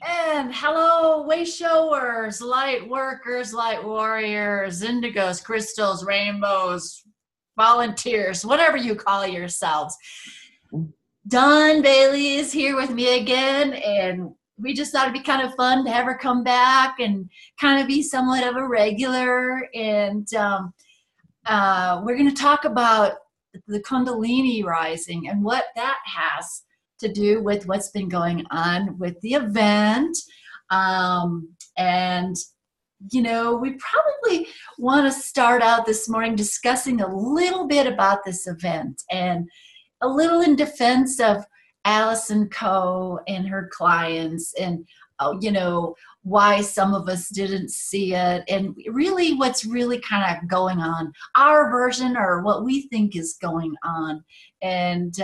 And hello, way showers, light workers, light warriors, indigos, crystals, rainbows, volunteers, whatever you call yourselves. Dawn Bailey is here with me again, and we just thought it'd be kind of fun to have her come back and kind of be somewhat of a regular. And we're going to talk about the Kundalini rising and what that has to do with what's been going on with the event. And, we probably want to start out this morning discussing a little bit about this event and a little in defense of Allison Coe and her clients and, why some of us didn't see it and really what's really kind of going on, our version or what we think is going on. And,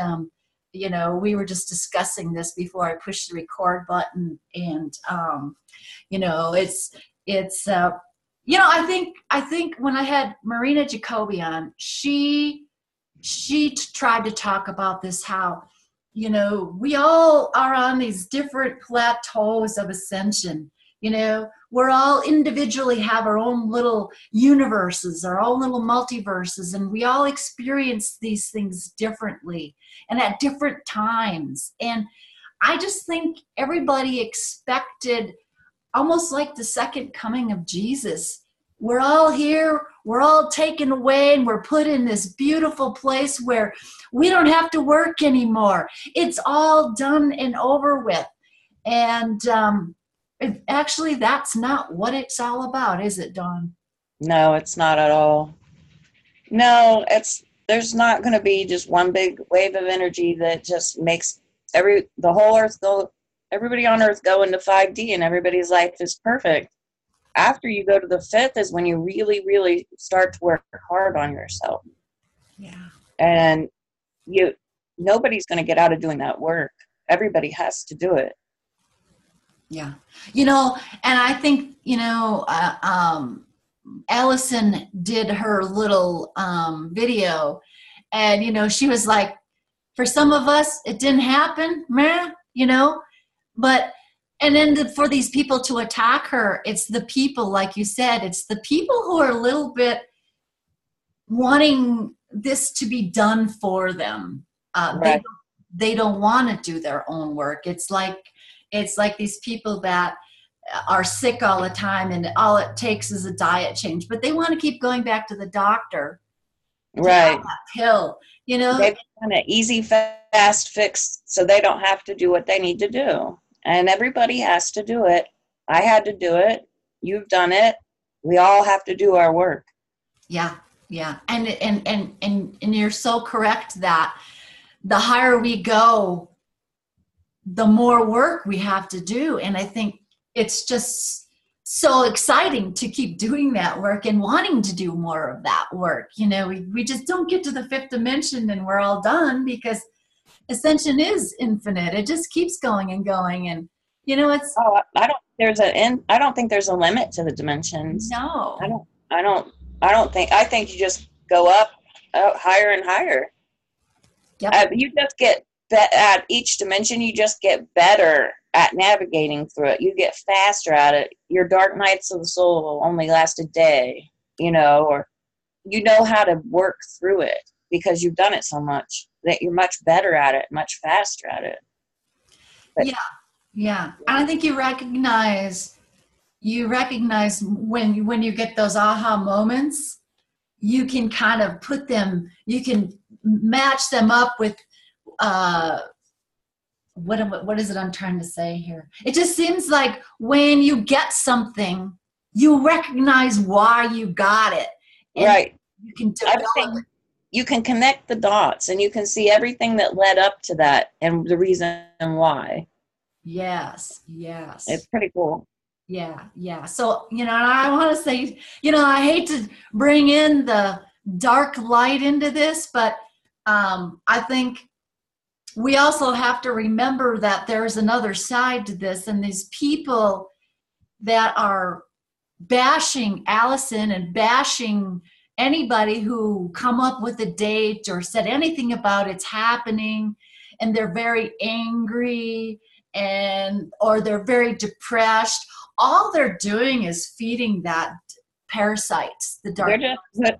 we were just discussing this before I pushed the record button, and I think when I had Marina Jacoby on, she tried to talk about this, how we all are on these different plateaus of ascension. We're all individually have our own little universes, our own little multiverses, and we all experience these things differently and at different times. And I just think everybody expected almost like the second coming of Jesus. We're all here, we're all taken away, and we're put in this beautiful place where we don't have to work anymore. It's all done and over with. And actually, that's not what it's all about, is it, Dawn? No, it's not at all. No, there's not going to be just one big wave of energy that just makes the whole earth go, everybody on earth go into 5D and everybody's life is perfect. After you go to the fifth is when you really, really start to work hard on yourself. Yeah. And nobody's going to get out of doing that work. Everybody has to do it. Yeah. And I think, Allison did her little video, and, she was like, for some of us, it didn't happen, man, but, and then for these people to attack her, it's the people, like you said, it's the people who are a little bit wanting this to be done for them. Right. They don't want to do their own work. It's like these people that are sick all the time and all it takes is a diet change, but they want to keep going back to the doctor. Right. That pill, They've done an easy, fast fix so they don't have to do what they need to do. And everybody has to do it. I had to do it. You've done it. We all have to do our work. Yeah. Yeah. And you're so correct that the higher we go, the more work we have to do. And I think it's just so exciting to keep doing that work and wanting to do more of that work. We just don't get to the fifth dimension and we're all done, because Ascension is infinite. It just keeps going and going. And, it's... Oh, I don't think there's a limit to the dimensions. No. I think you just go up higher and higher. Yep. You just get at each dimension, you just get better at navigating through it. You get faster at it. Your dark nights of the soul only last a day, or how to work through it because you've done it so much that you're much better at it, much faster at it. But, yeah. And I think you recognize when you get those aha moments, you can kind of you can match them up with what is it I'm trying to say here? It just seems like when you get something, you recognize why you got it. Right. You can develop it. You can connect the dots and you can see everything that led up to that and the reason why. Yes. It's pretty cool. Yeah. So, I want to say, I hate to bring in the dark light into this, but I think we also have to remember that there's another side to this, and these people that are bashing Allison and bashing anybody who come up with a date or said anything about it's happening, and they're very angry or they're very depressed, all they're doing is feeding that parasites, the dark.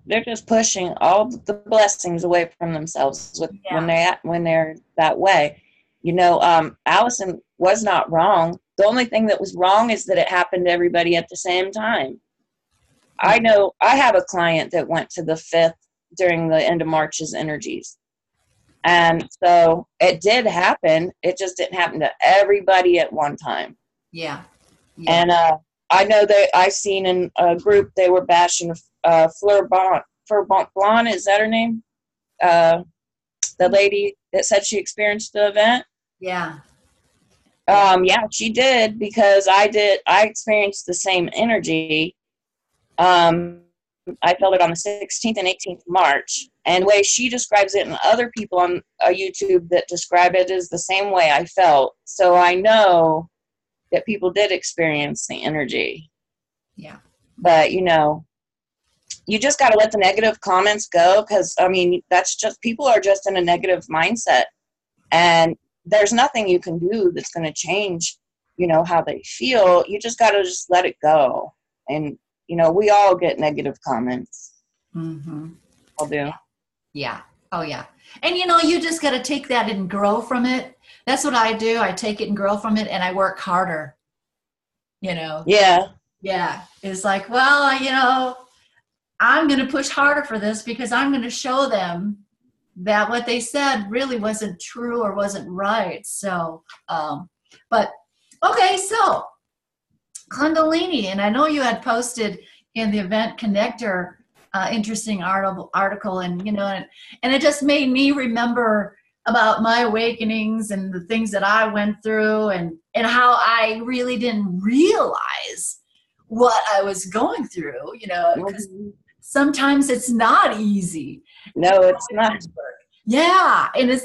They're just pushing all the blessings away from themselves when they're that way. Allison was not wrong. The only thing that was wrong is that it happened to everybody at the same time. I know I have a client that went to the 5th during the end of March's energies. And so it did happen. It just didn't happen to everybody at one time. Yeah. And I know that I've seen in a group, they were bashing Fleur Blanc, is that her name? The lady that said she experienced the event. Yeah. Yeah, she did, because I experienced the same energy. I felt it on the 16th and 18th March. And the way she describes it, and other people on YouTube that describe it, is the same way I felt. So I know that people did experience the energy. Yeah. But, you just got to let the negative comments go, because, that's just, people are just in a negative mindset. And there's nothing you can do that's going to change, how they feel. You just got to just let it go. And, we all get negative comments. Mm-hmm. All do. Yeah. Oh, yeah. And, you just got to take that and grow from it. That's what I do. I take it and grow from it, and I work harder, Yeah. Yeah. It's like, well, I'm going to push harder for this, because I'm going to show them that what they said really wasn't true or wasn't right. So, but okay. So Kundalini, and I know you had posted in the Event Connector, interesting article, and, and it just made me remember about my awakenings and the things that I went through, and how I really didn't realize what I was going through, because sometimes it's not easy. No, it's not. Yeah. And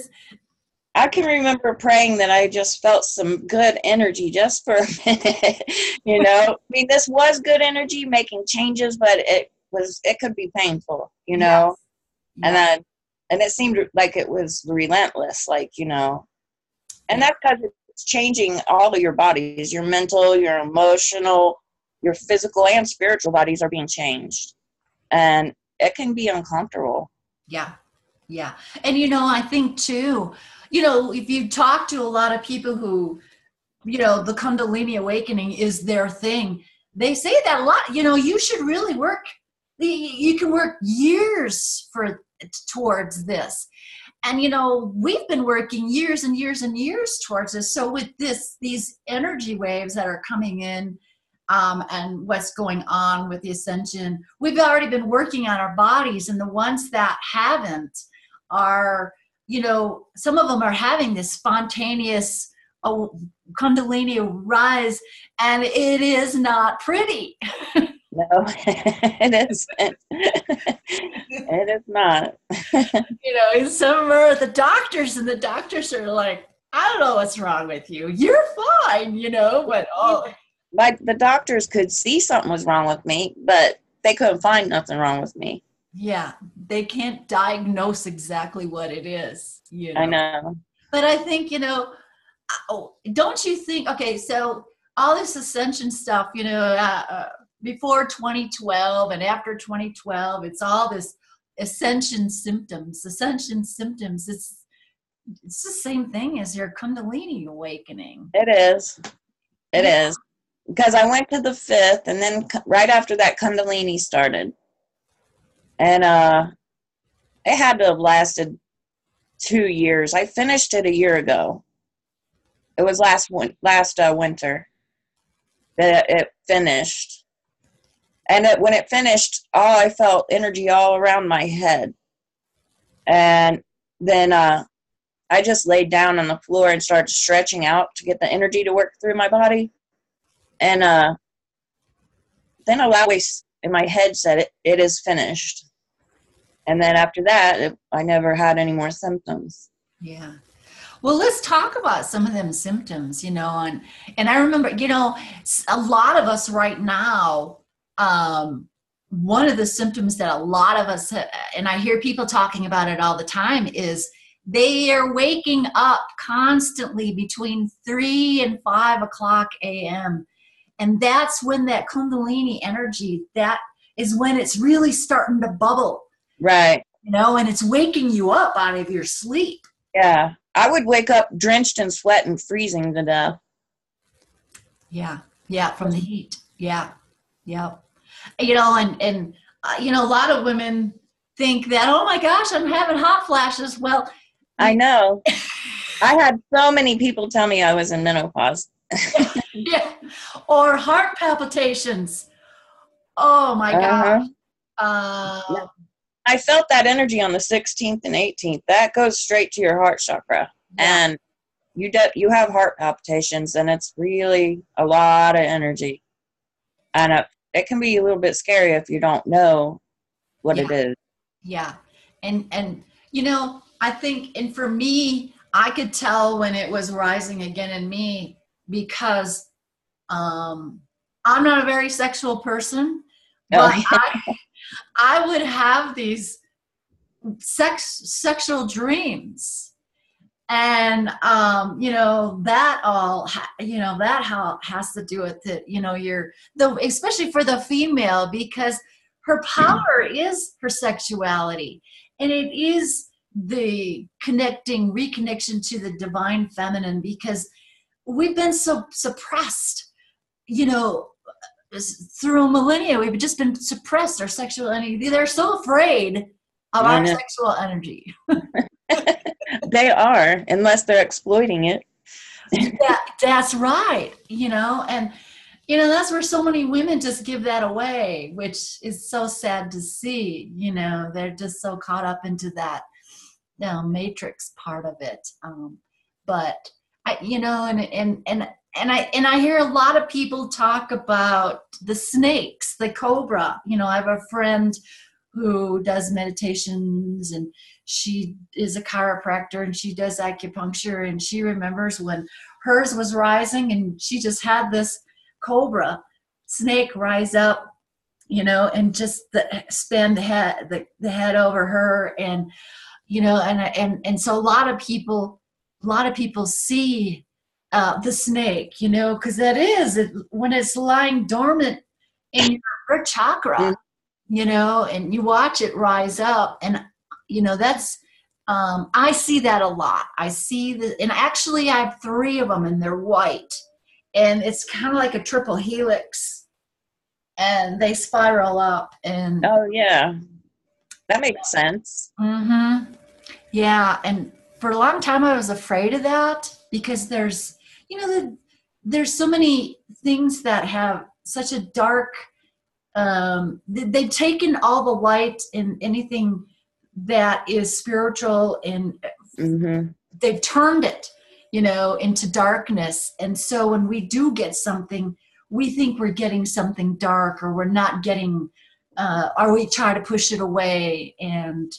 I can remember praying that I just felt some good energy just for a minute, this was good energy, making changes, but it could be painful, Yes. and it seemed like it was relentless, and that's because it's changing all of your bodies, your mental, your emotional, your physical and spiritual bodies are being changed, and it can be uncomfortable. Yeah. Yeah. And, I think too, if you talk to a lot of people who, the Kundalini awakening is their thing, they say that a lot. You should really work. You can work years towards this. And, we've been working years and years and years towards this. So with these energy waves that are coming in, and what's going on with the Ascension, we've already been working on our bodies, and the ones that haven't are, some of them are having this spontaneous Kundalini rise, and it is not pretty. No, it isn't. It is not. Some are the doctors, and the doctors are like, I don't know what's wrong with you. You're fine, but like the doctors could see something was wrong with me, but they couldn't find nothing wrong with me. Yeah, they can't diagnose exactly what it is. I know. But I think, don't you think, okay, so all this Ascension stuff, before 2012 and after 2012, it's all this Ascension symptoms. It's the same thing as your Kundalini awakening. It is. It is. Because I went to the 5th, and then right after that, Kundalini started. And it had to have lasted 2 years. I finished it a year ago. It was last winter that it finished. And when it finished, I felt energy all around my head. And then I just laid down on the floor and started stretching out to get the energy to work through my body. And then a loud voice in my head said, it is finished. And then after that, I never had any more symptoms. Yeah. Well, let's talk about some of them symptoms, and I remember, a lot of us right now, one of the symptoms that a lot of us, and I hear people talking about it all the time, is They are waking up constantly between 3 and 5 o'clock a.m. And that's when that Kundalini energy, that is when it's really starting to bubble. Right. You know, and it's waking you up out of your sleep. Yeah. I would wake up drenched in sweat and freezing to death. Yeah. Yeah. From the heat. Yeah. Yeah. You know, and you know, a lot of women think that, oh my gosh, I'm having hot flashes. Well, I know. I had so many people tell me I was in menopause. yeah. Or heart palpitations. Oh my gosh. Yeah. I felt that energy on the 16th and 18th. That goes straight to your heart chakra. Yeah. And you have heart palpitations, and it's really a lot of energy. And it can be a little bit scary if you don't know what it is. Yeah. And you know, I think, and for me, I could tell when it was rising again in me, because I'm not a very sexual person, but I would have these sexual dreams. And you know, that all that how has to do with it, you know, especially for the female, because her power is her sexuality, and it is the reconnection to the divine feminine, because we've been so suppressed, you know, through millennia. We've just been suppressed, our sexual energy. They're so afraid of our sexual energy. They are, unless they're exploiting it. That's right. You know, and you know, that's where so many women just give that away, which is so sad to see. You know, they're just so caught up into that, you know, matrix part of it. But I, you know, and I hear a lot of people talk about the snakes, the cobra. You know, I have a friend who does meditations, and she is a chiropractor, and she does acupuncture, and she remembers when hers was rising, and she just had this cobra snake rise up, you know, and just spin the head over her, and you know, and so a lot of people see the snake, you know, because that is when it's lying dormant in your chakra, you know, and you watch it rise up, and you know, that's I see that a lot. I see that, and actually I have 3 of them, and they're white, and it's kind of like a triple helix, and they spiral up. And oh yeah, that makes sense. Yeah, and for a long time I was afraid of that, because there's, you know, there's so many things that have such a dark, they've taken all the light in anything that is spiritual, and they've turned it, you know, into darkness. And so when we do get something, we think we're getting something dark, or we're not getting, or we try to push it away. And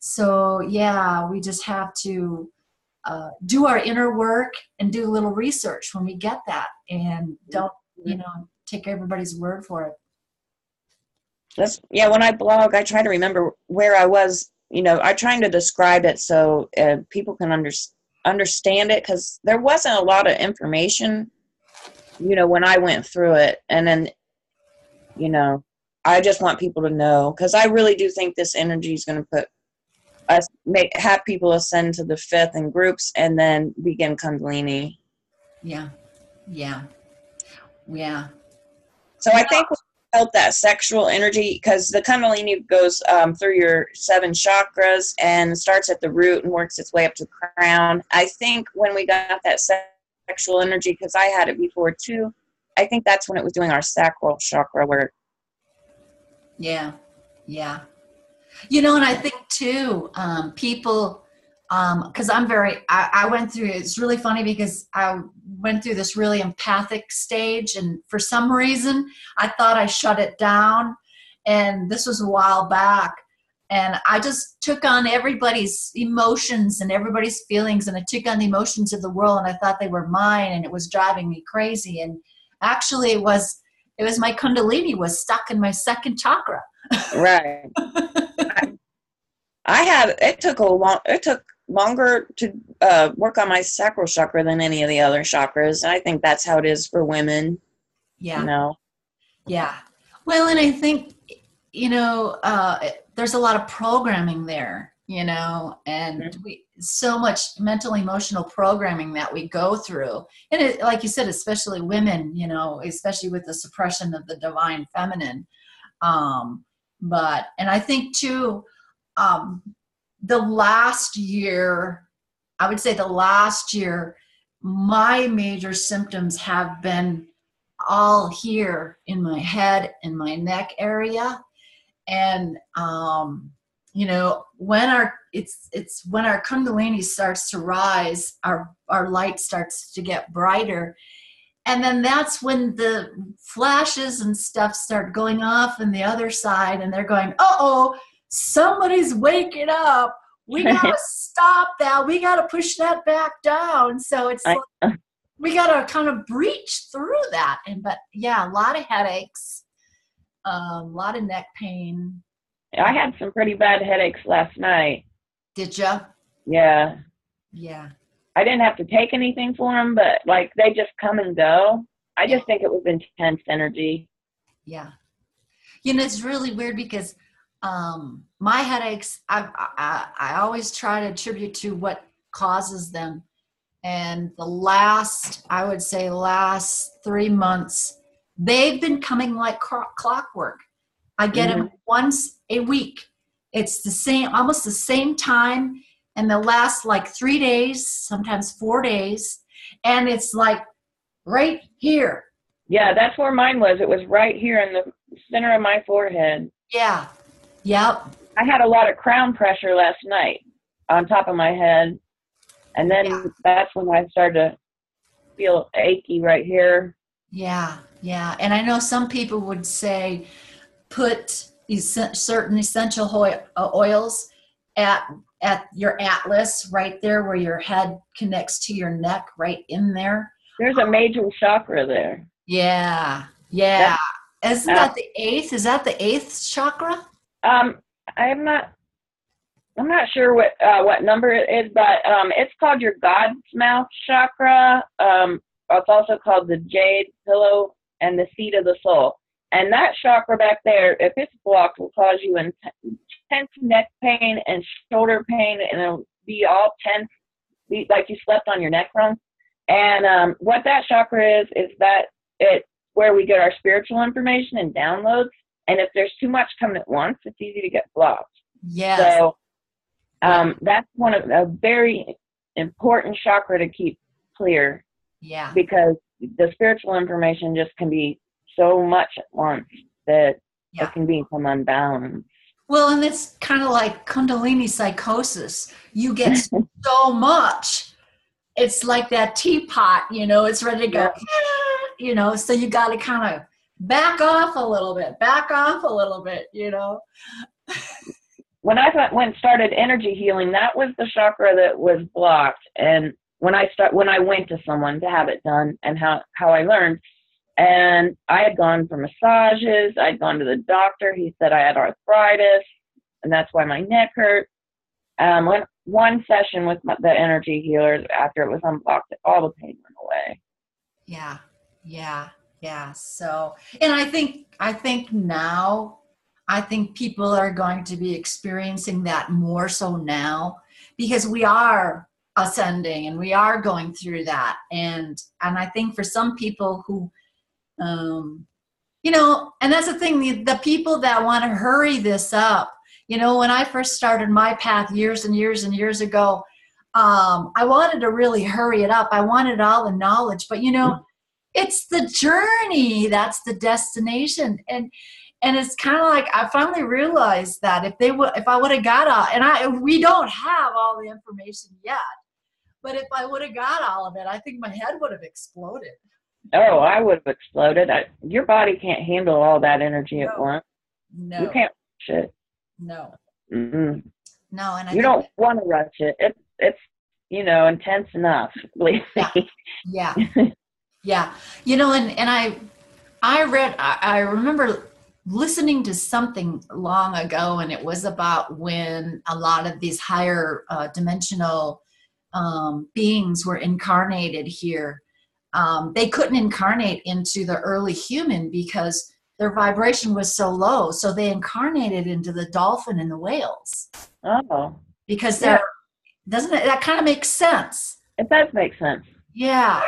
so, yeah, we just have to do our inner work and do a little research when we get that, and don't, you know, take everybody's word for it. When I blog, I try to remember where I was, you know, I'm trying to describe it so people can understand it, because there wasn't a lot of information, you know, when I went through it. And then, you know, I just want people to know, because I really do think this energy is going to have people ascend to the 5th in groups, and then begin Kundalini. Yeah. So I think we felt that sexual energy, because the Kundalini goes through your 7 chakras and starts at the root and works its way up to the crown. I think when we got that sexual energy, because I had it before too, I think that's when it was doing our sacral chakra work. Yeah. You know, and I think too, people, because I went through, it's really funny, because I went through this really empathic stage, and for some reason I thought I shut it down, and this was a while back, and I just took on everybody's emotions and everybody's feelings, and I took on the emotions of the world, and I thought they were mine, and it was driving me crazy. And actually it was my Kundalini was stuck in my 2nd chakra. Right. It took longer to work on my sacral chakra than any of the other chakras. And I think that's how it is for women. Yeah. You know? Yeah. Well, and I think, there's a lot of programming there, and so much mental, emotional programming that we go through. And it, like you said, especially women, especially with the suppression of the divine feminine. And I think too, the last year, I would say the last year, my major symptoms have been all here in my head and my neck area. And, when when our Kundalini starts to rise, our light starts to get brighter. And then that's when the flashes and stuff start going off on the other side, and they're going, uh-oh, somebody's waking up. We got to stop that. We got to push that back down. So it's like, we got to kind of breach through that. But yeah, a lot of headaches, a lot of neck pain. I had some pretty bad headaches last night. Did you? Yeah. Yeah. I didn't have to take anything for them, but like they just come and go. I just think it was intense energy. Yeah. It's really weird because my headaches, I always try to attribute to what causes them. And I would say last 3 months, they've been coming like clockwork. I get them once a week. It's almost the same time. And they'll last like 3 days, sometimes 4 days. And it's like right here. Yeah, that's where mine was. It was right here in the center of my forehead. Yeah. Yep. I had a lot of crown pressure last night on top of my head. And then that's when I started to feel achy right here. Yeah. Yeah. And I know some people would say put certain essential oils at your atlas right there where your head connects to your neck, right in there. There's a major chakra there. Yeah. Yeah. Isn't that the 8th? Is that the 8th chakra? I'm not sure what number it is, but it's called your God's mouth chakra. It's also called the jade pillow and the seat of the soul. And that chakra back there, if it's blocked, will cause you intense neck pain and shoulder pain, and it'll be all tense, like you slept on your neck wrong. And what that chakra is that it's where we get our spiritual information and downloads. And if there's too much coming at once, it's easy to get blocked. Yes. So that's one of a very important chakra to keep clear. Yeah. Because the spiritual information just can be so much at once that it can become unbalanced. Well, and it's kind of like Kundalini psychosis. You get so much. It's like that teapot, it's ready to go, so you got to kind of back off a little bit, When I started energy healing, that was the chakra that was blocked. And when I went to someone to have it done, and how I learned, and I had gone for massages, I'd gone to the doctor, he said I had arthritis, and that's why my neck hurt. One session with the energy healer, after it was unblocked, all the pain went away. Yeah. So, and I think now, people are going to be experiencing that more so now, because we are ascending and we are going through that. And I think for some people who, and that's the thing, the people that want to hurry this up, when I first started my path years and years and years ago, I wanted to really hurry it up. I wanted all the knowledge, but it's the journey that's the destination. And it's kind of like, I finally realized that if I would have got we don't have all the information yet, but if I would have got all of it, I think my head would have exploded. Oh, I would have exploded. Your body can't handle all that energy at once. No. You can't rush it. No. Mm-mm. No, and you don't want to rush it. It's intense enough. Believe me. Yeah. Yeah. And I remember listening to something long ago, and it was about when a lot of these higher dimensional beings were incarnated here. They couldn't incarnate into the early human because their vibration was so low. So they incarnated into the dolphin and the whales. Oh, because they're, doesn't it, that kind of makes sense? It does make sense. Yeah.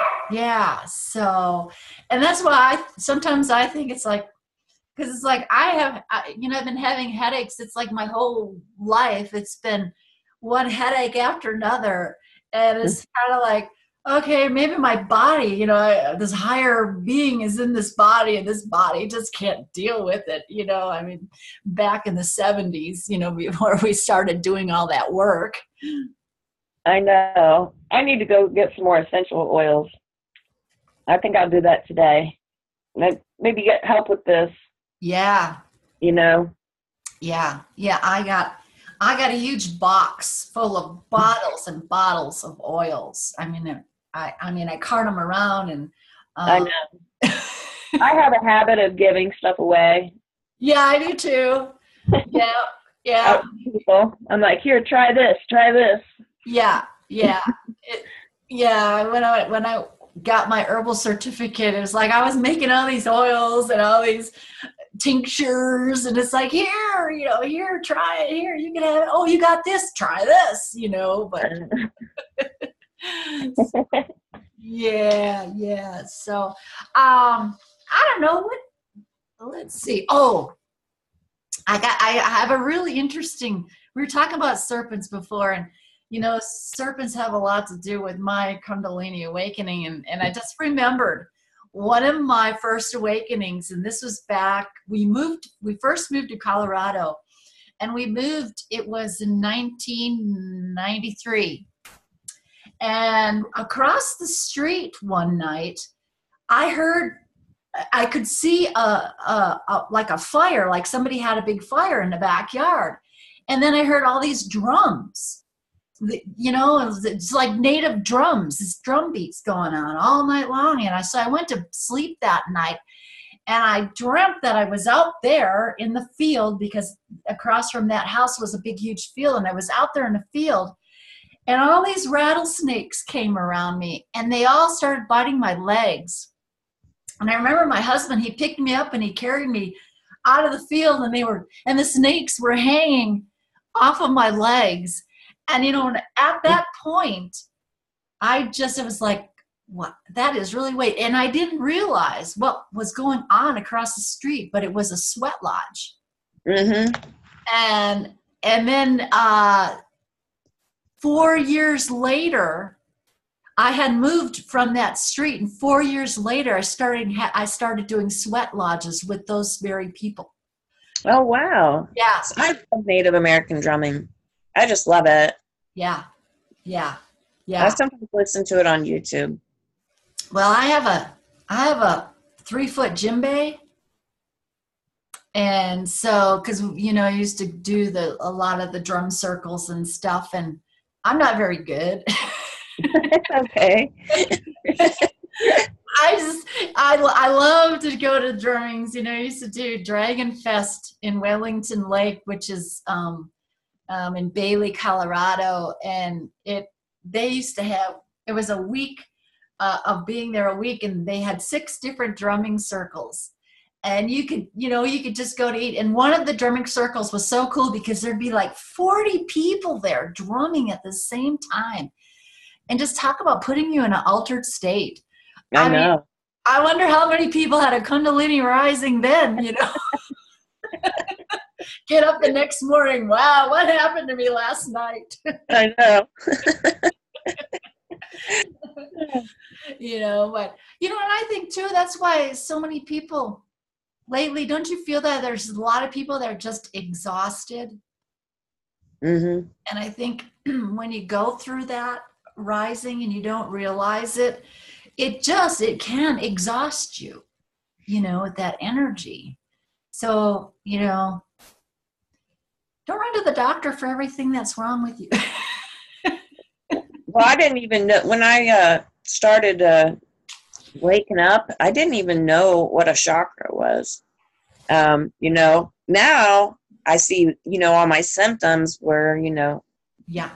So, and that's why sometimes I think it's like, because it's like I've been having headaches. It's like my whole life. It's been one headache after another. And it's kind of like, okay, maybe my body, this higher being is in this body, and this body just can't deal with it. I mean, back in the 70s, before we started doing all that work. I know. I need to go get some more essential oils. I think I'll do that today. Maybe get help with this. Yeah. Yeah. I got a huge box full of bottles and bottles of oils. I mean, I cart them around, and I know. I have a habit of giving stuff away. Yeah, I do too. Yeah. People, I'm like, here, try this. Yeah. When I got my herbal certificate, it was like I was making all these oils and all these tinctures, and it's like, here, try it. Here, you can have it. Oh, you got this, try this, but yeah. So I don't know what, let's see. Oh, I have a really interesting, we were talking about serpents before, and serpents have a lot to do with my Kundalini awakening, and I just remembered one of my first awakenings, and this was back, we first moved to Colorado, and it was in 1993. And across the street one night, I could see like a fire, like somebody had a big fire in the backyard. And then I heard all these drums. It's like native drums, this drum beats going on all night long. And so I went to sleep that night, and I dreamt that I was out there in the field, because across from that house was a big, huge field. And I was out there in the field, and all these rattlesnakes came around me, and they all started biting my legs. And I remember my husband, he picked me up and he carried me out of the field, and the snakes were hanging off of my legs. And, at that point, it was like, what? That is really weird. And I didn't realize what was going on across the street, but it was a sweat lodge. Mm-hmm. And then 4 years later, I had moved from that street, and 4 years later, I started doing sweat lodges with those very people. Oh, wow. Yeah. I love Native American drumming. I just love it. Yeah. I sometimes listen to it on YouTube. Well, I have a 3-foot djembe. And so, because, I used to do a lot of the drum circles and stuff, and I'm not very good. Okay. I love to go to drummings. I used to do Dragon Fest in Wellington Lake, which is in Bailey, Colorado, and they used to have, it was a week of being there a week, and they had 6 different drumming circles, and you could just go to eat. And one of the drumming circles was so cool because there'd be like 40 people there drumming at the same time, and just talk about putting you in an altered state. I know. Mean, I wonder how many people had a Kundalini rising then, Get up the next morning. Wow, what happened to me last night? I know. But and I think too, that's why so many people lately, don't you feel that there's a lot of people that are just exhausted? Mm-hmm. And I think when you go through that rising and you don't realize it, it can exhaust you, with that energy. So, don't run to the doctor for everything that's wrong with you. Well, I didn't even know, when I started waking up, I didn't even know what a chakra was. You know, now I see, you know, all my symptoms were, you know,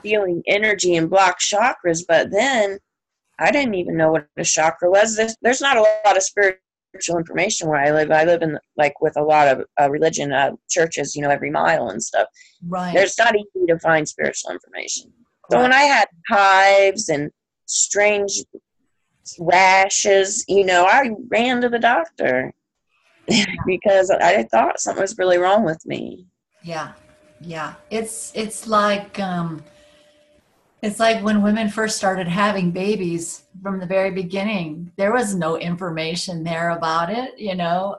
feeling energy and blocked chakras, but then I didn't even know what a chakra was. There's not a lot of spiritual information where I live. I live in, like, with a lot of religion, churches, you know, every mile and stuff. Right. There's not easy to find spiritual information. So when I had hives and strange rashes, you know, I ran to the doctor because I thought something was really wrong with me. Yeah. It's like when women first started having babies from the very beginning, there was no information there about it, you know.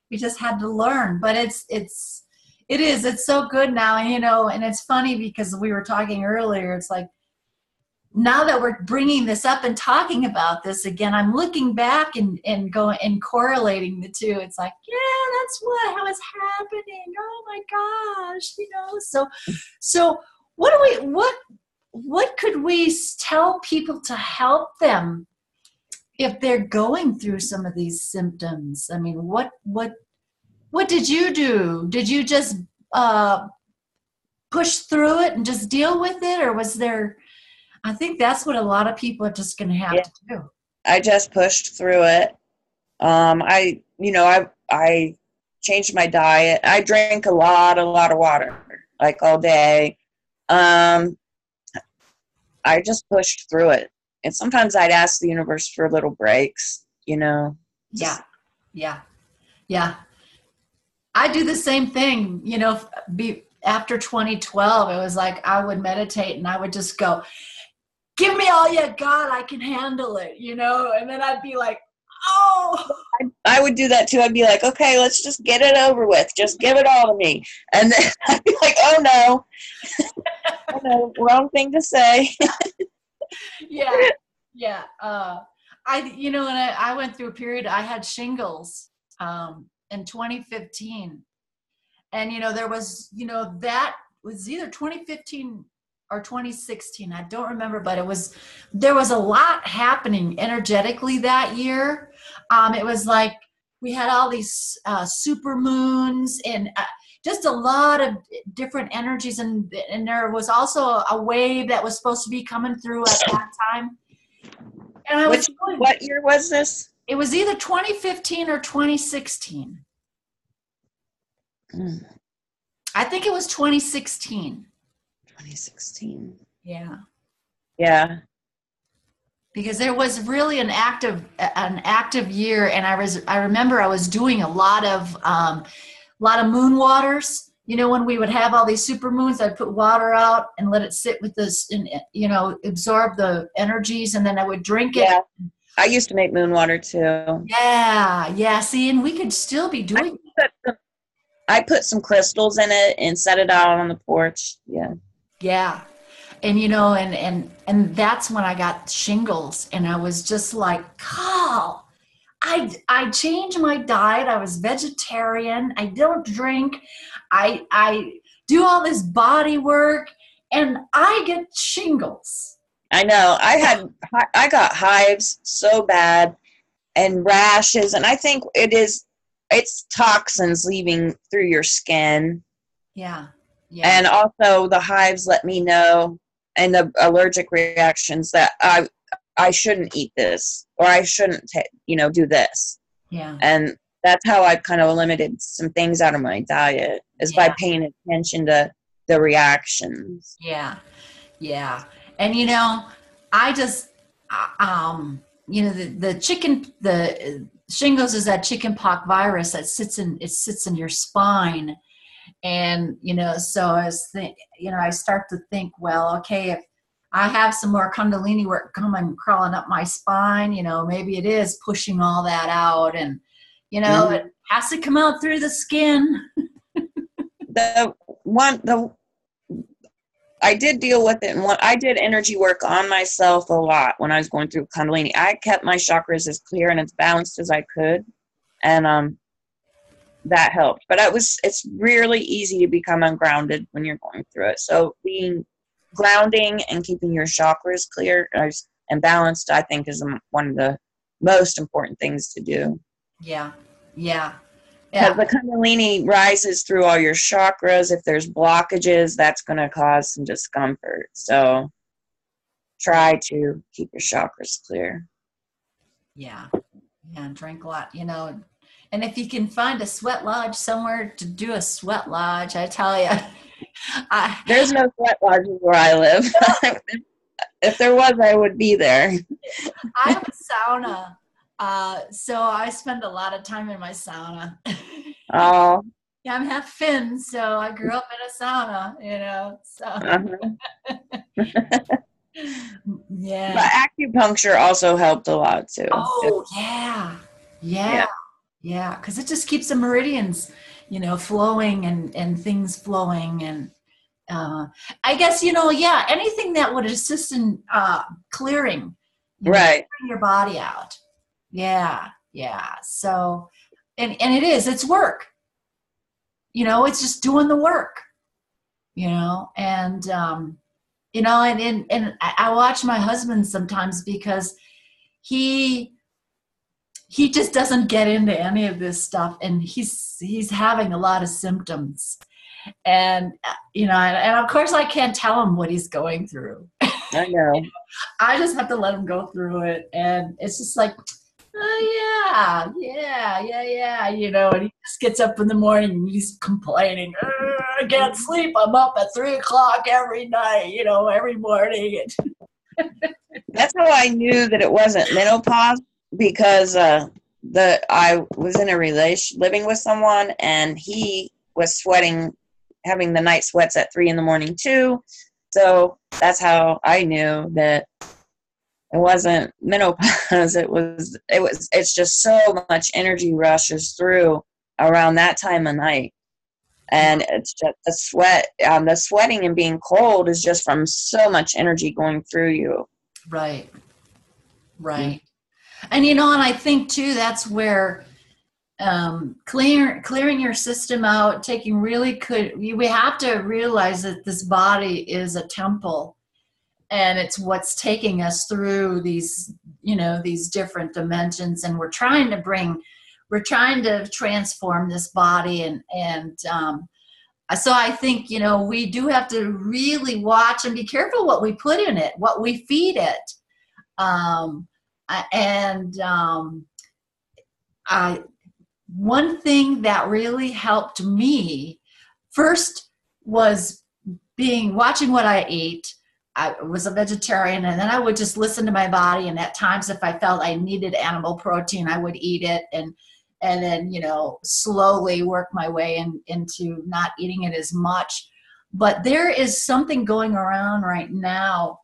We just had to learn, but it's so good now, you know. And it's funny because we were talking earlier, it's like, now that we're bringing this up and talking about this again, I'm looking back and going and correlating the two. It's like, yeah, that's how it's happening. Oh my gosh, you know. So what could we tell people to help them if they're going through some of these symptoms? I mean, what did you do? Did you just push through it and just deal with it, or was there? I think that's what a lot of people are just going to have to do. I just pushed through it. I changed my diet. I drank a lot of water, like all day. I just pushed through it. And sometimes I'd ask the universe for little breaks, you know. Yeah. I do the same thing, you know. After 2012, it was like I would meditate and I would just go, give me all you got, I can handle it, you know. And then I'd be like, oh. I would do that too. I'd be like, okay, let's just get it over with. Just give it all to me. And then I'd be like, oh no. Oh, no, wrong thing to say. Yeah. I went through a period, I had shingles in 2015. And, you know, there was, you know, that was either 2015 or 2016. I don't remember, but there was a lot happening energetically that year. It was like we had all these super moons and just a lot of different energies. And there was also a wave that was supposed to be coming through at that time. And what year was this? It was either 2015 or 2016. I think it was 2016. 2016. Yeah. Because there was really an active year, and I remember I was doing a lot of moon waters. You know, when we would have all these super moons, I'd put water out and let it sit with this, and, you know, absorb the energies, and then I would drink it. Yeah. I used to make moon water too. Yeah. See, and we could still be doing it. I put some crystals in it and set it out on the porch. Yeah. And, you know, and that's when I got shingles, and I was just like, oh, I changed my diet. I was vegetarian. I don't drink. I do all this body work, and I get shingles. I know. I got hives so bad and rashes, and I think it's toxins leaving through your skin. Yeah. And also the hives let me know, and the allergic reactions, that I shouldn't eat this, or I shouldn't do this. Yeah. And that's how I've kind of limited some things out of my diet, is by paying attention to the reactions. Yeah. And, you know, I just, you know, the shingles is that chickenpox virus that sits in your spine. And, you know, so I start to think, well, okay, if I have some more Kundalini work crawling up my spine, you know, maybe it is pushing all that out, and, you know, it has to come out through the skin. I did deal with it, and I did energy work on myself a lot when I was going through Kundalini. I kept my chakras as clear and as balanced as I could, and that helped. But it's really easy to become ungrounded when you're going through it. So grounding and keeping your chakras clear and balanced, I think, is one of the most important things to do. Yeah. Because the Kundalini rises through all your chakras. If there's blockages, that's going to cause some discomfort. So try to keep your chakras clear. Yeah. Yeah. Drink a lot, and if you can find a sweat lodge somewhere to do a sweat lodge, I tell you. There's no sweat lodges where I live. If there was, I would be there. I have a sauna. So I spend a lot of time in my sauna. Oh. Yeah, I'm half Finn, so I grew up in a sauna, so. Yeah. But acupuncture also helped a lot too. Oh, yeah. Because it just keeps the meridians, flowing and things flowing. And I guess, anything that would assist in clearing, right, clearing your body out. Yeah. So, and it's work. It's just doing the work. And and I watch my husband sometimes because he just doesn't get into any of this stuff, and he's having a lot of symptoms, and and of course I can't tell him what he's going through. I know. I just have to let him go through it, and it's just like, oh yeah, and he just gets up in the morning and he's complaining, I can't sleep, I'm up at 3:00 every night, every morning. That's how I knew that it wasn't menopause, because I was in a relation living with someone, and he was sweating, having the night sweats at 3 a.m. too. So that's how I knew that it wasn't menopause. It's just so much energy rushes through around that time of night. And it's just the sweat, the sweating and being cold is just from so much energy going through you. Right. And and I think too, that's where clearing your system out, taking really good, we have to realize that this body is a temple, and it's what's taking us through these different dimensions, and we're trying to transform this body, and so I think we do have to really watch and be careful what we put in it, what we feed it. One thing that really helped me first was watching what I ate. I was a vegetarian, and then I would just listen to my body, and at times if I felt I needed animal protein, I would eat it, and then slowly work my way into not eating it as much. But there is something going around right now.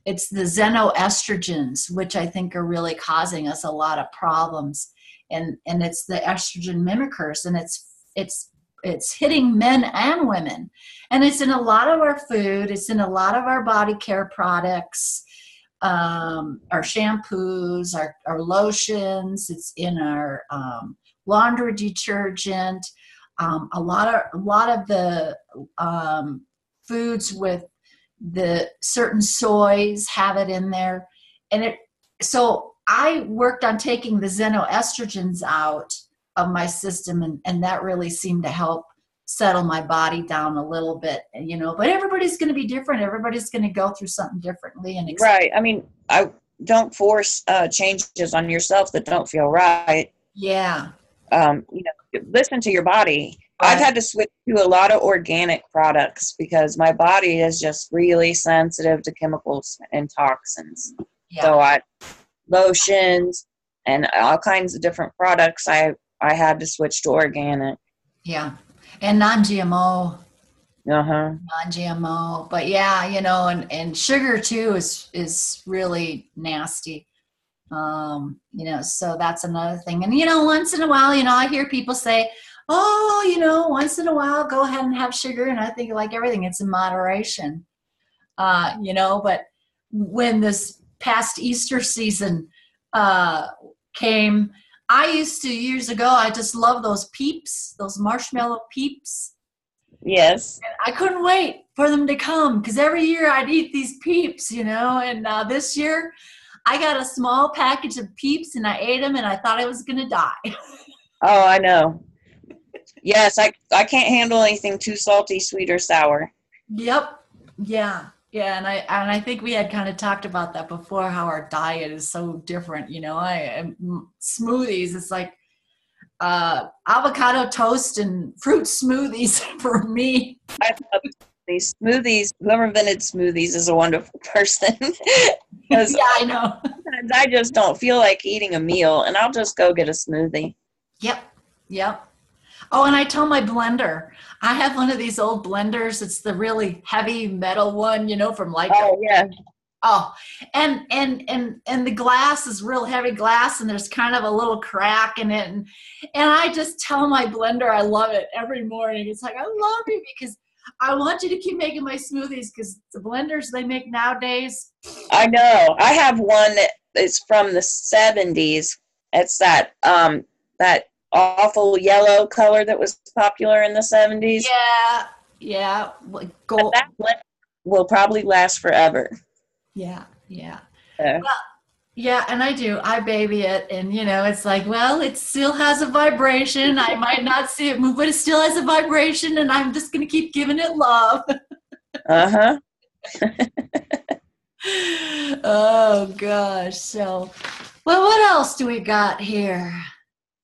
It's the xenoestrogens, which I think are really causing us a lot of problems. And it's the estrogen mimickers, and it's hitting men and women. And it's in a lot of our food. It's in a lot of our body care products, our shampoos, our lotions. It's in our laundry detergent. A lot of the foods with the certain soys have it in there, and so I worked on taking the xenoestrogens out of my system, and that really seemed to help settle my body down a little bit, but everybody's going to be different. Everybody's going to go through something differently. Right. I mean, I don't force changes on yourself that don't feel right. Yeah. Listen to your body. Right. I've had to switch to a lot of organic products because my body is just really sensitive to chemicals and toxins. Yeah. So lotions and all kinds of different products, I had to switch to organic. Yeah. And non-GMO. Uh-huh. Non-GMO. But yeah, and sugar too is really nasty. So that's another thing. And once in a while, I hear people say, oh, once in a while go ahead and have sugar, and I think like everything, it's in moderation. But when this past Easter season came, I used to years ago, I just love those Peeps, those marshmallow Peeps. Yes. And I couldn't wait for them to come because every year I'd eat these Peeps, and this year I got a small package of Peeps and I ate them and I thought I was going to die. Oh, I know. Yes, I can't handle anything too salty, sweet, or sour. Yep. Yeah. Yeah. And I think we had kind of talked about that before, how our diet is so different. Smoothies, it's like avocado toast and fruit smoothies for me. I love these smoothies. Whoever invented smoothies is a wonderful person. Because Yeah, I know. sometimes I just don't feel like eating a meal, and I'll just go get a smoothie. Yep. Yep. Oh, and I tell my blender, I have one of these old blenders. It's the really heavy metal one, from like, Oh, yeah. oh, and the glass is real heavy glass, and there's kind of a little crack in it. And I just tell my blender I love it every morning. It's like, I love you because I want you to keep making my smoothies, because the blenders they make nowadays. I know. I have one that is from the 70s. It's that awful yellow color that was popular in the 70s. Yeah. Yeah. Like But gold. that one will probably last forever. Yeah. Yeah. Yeah. Well, yeah, and I do. I baby it, and it's like, well, it still has a vibration. I might not see it move, but it still has a vibration, and I'm just gonna keep giving it love. Uh-huh. Oh gosh. So, well, what else do we got here?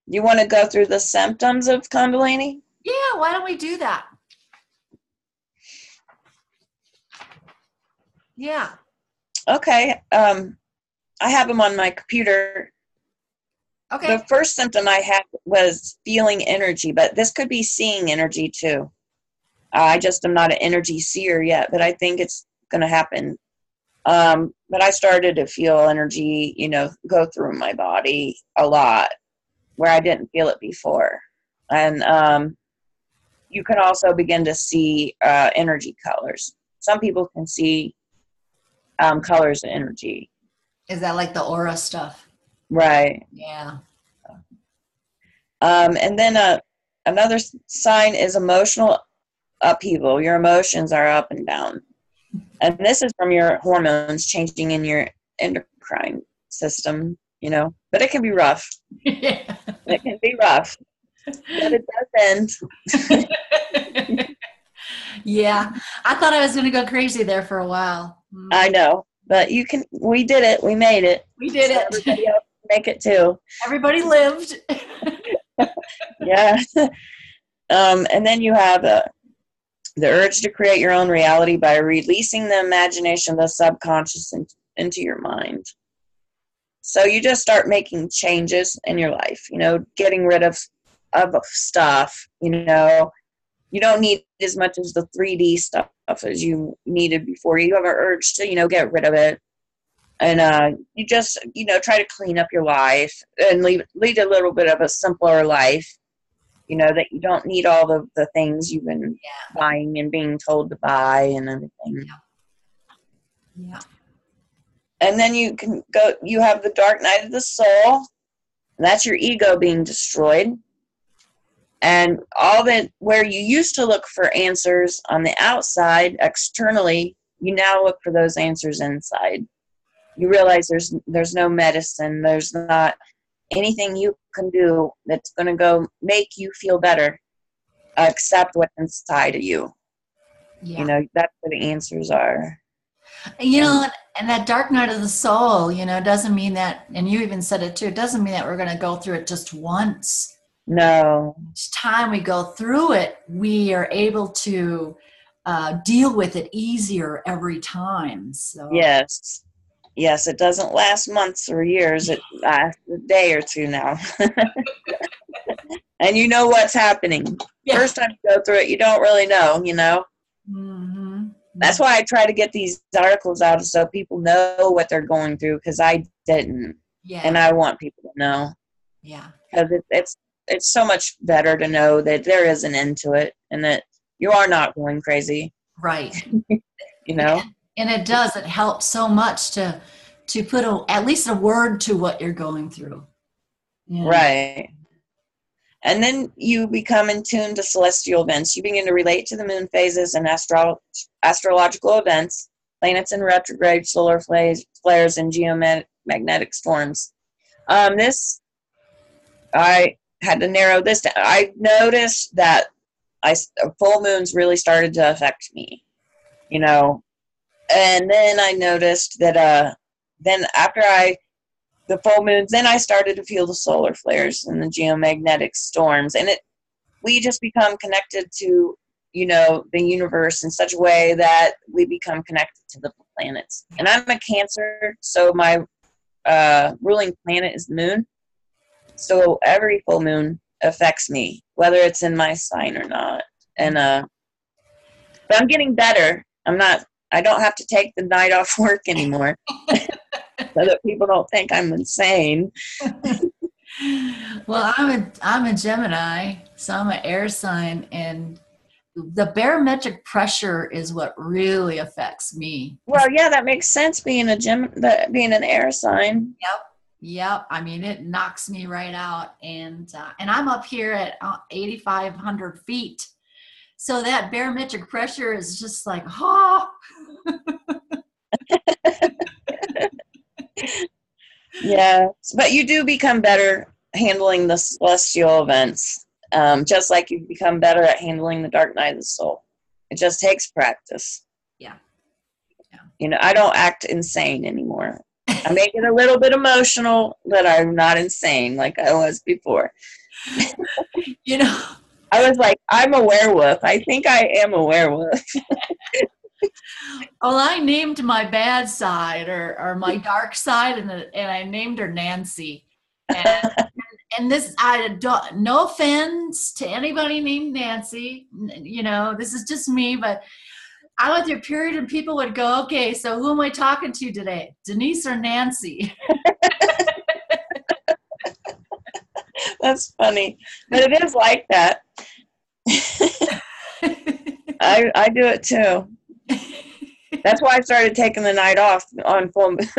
You want to go through the symptoms of Kundalini? Yeah, why don't we do that? Yeah. Okay. I have them on my computer. Okay. The first symptom I had was feeling energy, but this could be seeing energy too. I just am not an energy seer yet, but I think it's going to happen. But I started to feel energy, go through my body a lot where I didn't feel it before. And you can also begin to see energy colors. Some people can see colors of energy. Is that like the aura stuff? Right. Yeah. And then another sign is emotional upheaval. Your emotions are up and down. And this is from your hormones changing in your endocrine system, But it can be rough. Yeah. It can be rough. But it does end. Yeah. I thought I was going to go crazy there for a while. I know. But we did it. We made it. We did so it. Everybody else can make it too. Everybody lived. Yeah. And then you have the urge to create your own reality by releasing the imagination of the subconscious into your mind. So you just start making changes in your life, getting rid of stuff, You don't need as much as the 3D stuff as you needed before. You have an urge to, get rid of it. And you just, try to clean up your life and lead a little bit of a simpler life, that you don't need all the things you've been buying and being told to buy and everything. Yeah. And then you have the dark night of the soul. And that's your ego being destroyed. And all that, where you used to look for answers on the outside, externally, you now look for those answers inside. You realize there's no medicine, there's not anything you can do that's going to go make you feel better, except what's inside of you. Yeah. That's where the answers are. And that dark night of the soul, doesn't mean that, and you even said it too, it doesn't mean that we're going to go through it just once. No. Each time we go through it, we are able to deal with it easier every time. So Yes, it doesn't last months or years. It lasts a day or two now. And you know what's happening. Yeah. First time you go through it, you don't really know, Mm-hmm. That's why I try to get these articles out so people know what they're going through, because I didn't. Yeah. And I want people to know. Yeah. Because it's so much better to know that there is an end to it and that you are not going crazy. Right. And it does. It helps so much to put at least a word to what you're going through. Yeah. Right. And then you become in tune to celestial events. You begin to relate to the moon phases and astrological events, planets in retrograde, solar flares, and geomagnetic storms. had to narrow this down. I noticed that full moons really started to affect me, you know. And then I noticed that then after the full moons, then I started to feel the solar flares and the geomagnetic storms, and we just become connected to, you know, the universe in such a way that we become connected to the planets. And I'm a Cancer, so my ruling planet is the moon. So every full moon affects me, whether it's in my sign or not. And but I'm getting better. I don't have to take the night off work anymore, so that people don't think I'm insane. Well, I'm a Gemini, so I'm an air sign, and the barometric pressure is what really affects me. Well, yeah, that makes sense. Being being an air sign. Yep. I mean, it knocks me right out, and I'm up here at 8,500 feet, so that barometric pressure is just like, oh. Yeah, but you do become better handling the celestial events, just like you become better at handling the dark night of the soul. It just takes practice. Yeah. You know, I don't act insane anymore. I may get a little bit emotional, but I'm not insane like I was before. You know, I was like, I'm a werewolf. I think I am a werewolf. well, I named my bad side or my dark side, and I named her Nancy. And this, I don't, no offense to anybody named Nancy, you know, this is just me, but I went through a period and people would go, okay, so who am I talking to today? Denice or Nancy? That's funny. But it is like that. I do it too. That's why I started taking the night off on full moons.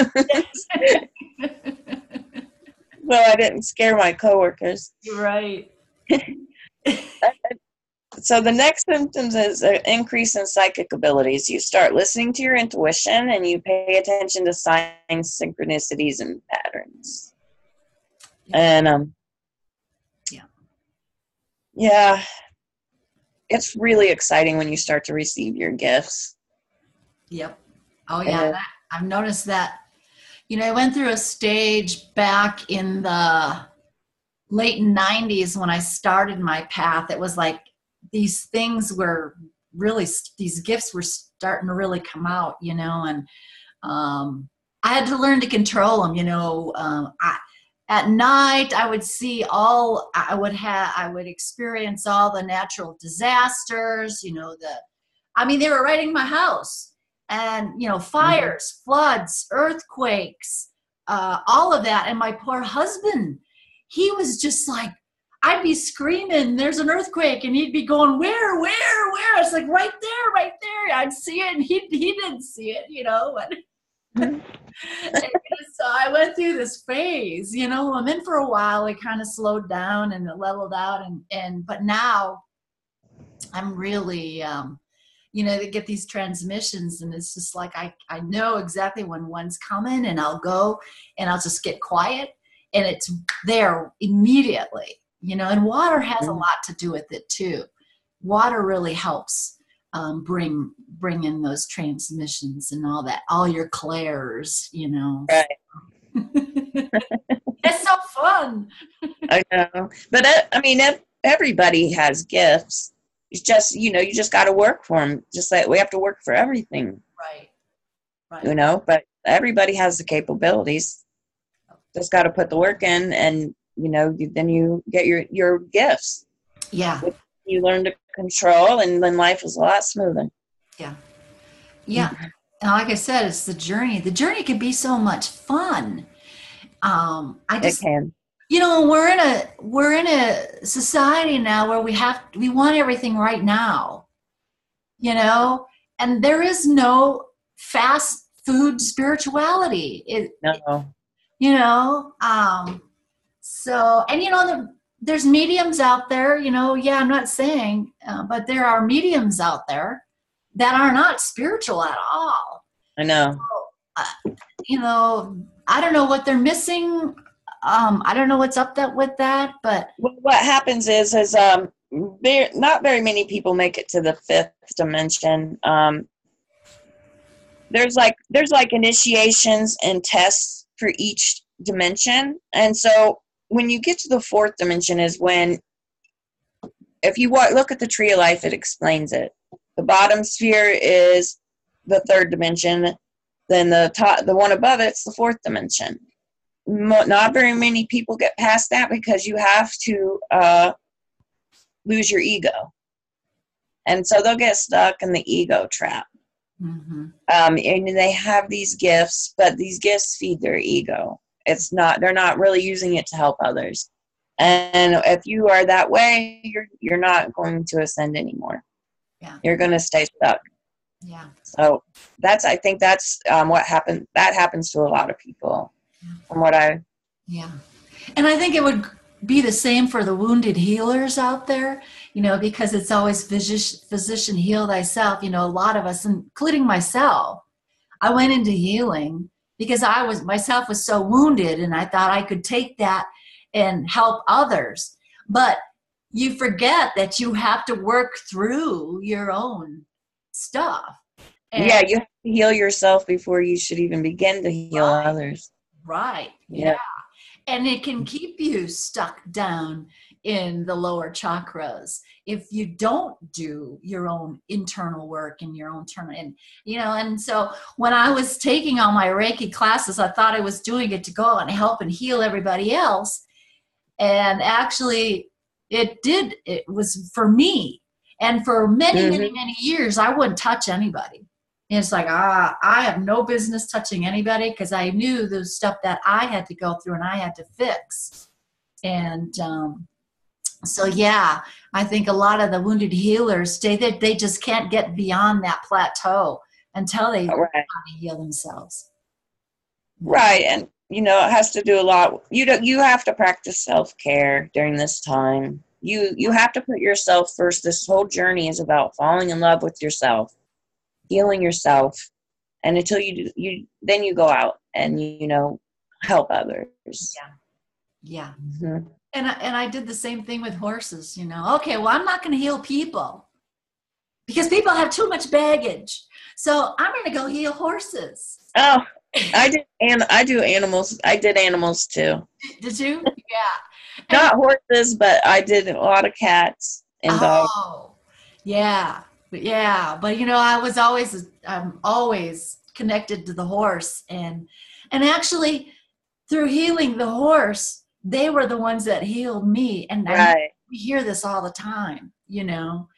So I didn't scare my coworkers. Right. So the next symptoms is an increase in psychic abilities. You start listening to your intuition and you pay attention to signs, synchronicities, and patterns. And yeah, it's really exciting when you start to receive your gifts. Yep. Oh yeah, I've noticed that. You know, I went through a stage back in the late 90s when I started my path. It was like these things were really, these gifts were starting to really come out, you know, and I had to learn to control them, you know. At night, I would see I would experience all the natural disasters, you know, they were right in my house. And, you know, fires, floods, earthquakes, all of that. And my poor husband, he was just like, I'd be screaming, there's an earthquake. And he'd be going, where? It's like, right there. I'd see it. And he didn't see it, you know. And so I went through this phase, you know, and then for a while it kind of slowed down and it leveled out. But now I'm really, you know, they get these transmissions and it's just like, I know exactly when one's coming, and I'll go and I'll just get quiet and it's there immediately, you know. And water has a lot to do with it too. Water really helps bring in those transmissions and all that, all your clairs, you know. Right. It's so fun. I know. But everybody has gifts. It's just, you know, you just got to work for them. Just like we have to work for everything. Right. You know, but everybody has the capabilities. Just got to put the work in, and, you know, then you get your gifts. Yeah. You learn to control, and then life is a lot smoother. Yeah. Yeah. Mm-hmm. And like I said, it's the journey. The journey can be so much fun. It can. You know, we're in a society now where we want everything right now, you know, and there is no fast food spirituality. You know, so, and you know, there's mediums out there, you know, yeah, I'm not saying, but there are mediums out there that are not spiritual at all. I know. So, you know, I don't know what they're missing. I don't know what's up with that, but Well, what happens is not very many people make it to the fifth dimension. There's like initiations and tests for each dimension, and so when you get to the fourth dimension is when, if you look at the tree of life, it explains it. The bottom sphere is the third dimension. Then the one above it's the fourth dimension. Not very many people get past that because you have to lose your ego, and so they'll get stuck in the ego trap. mm-hmm. And they have these gifts, but these gifts feed their ego. They're not really using it to help others. And if you are that way, you're not going to ascend anymore. Yeah. You're going to stay stuck. Yeah. So I think that's what happened. That happens to a lot of people. From what Yeah. And I think it would be the same for the wounded healers out there, because it's always physician heal thyself. A lot of us, including myself, I went into healing because myself was so wounded, and I thought I could take that and help others. But you forget that you have to work through your own stuff. And you have to heal yourself before you should even begin to heal others. Right. Yeah. And it can keep you stuck down in the lower chakras if you don't do your own internal work and your own and so when I was taking all my Reiki classes, I thought I was doing it to go and help and heal everybody else. And actually it was for me. And for many, many, many years, I wouldn't touch anybody. And it's like, I have no business touching anybody because I knew the stuff that I had to go through and I had to fix. And so, yeah, I think a lot of the wounded healers they just can't get beyond that plateau until they learn how to heal themselves. Right. And, it has to do a lot. You have to practice self-care during this time. You have to put yourself first. This whole journey is about falling in love with yourself, healing yourself, and until then you go out and help others. Yeah. Mm-hmm. And I did the same thing with horses. Okay, well, I'm not going to heal people because people have too much baggage, so I'm going to go heal horses. Oh, I do animals. I did animals too. Did you? Yeah. Not horses, but I did a lot of cats and dogs. Oh, yeah. But I'm always connected to the horse, and actually through healing the horse, they were the ones that healed me. And we hear this all the time, and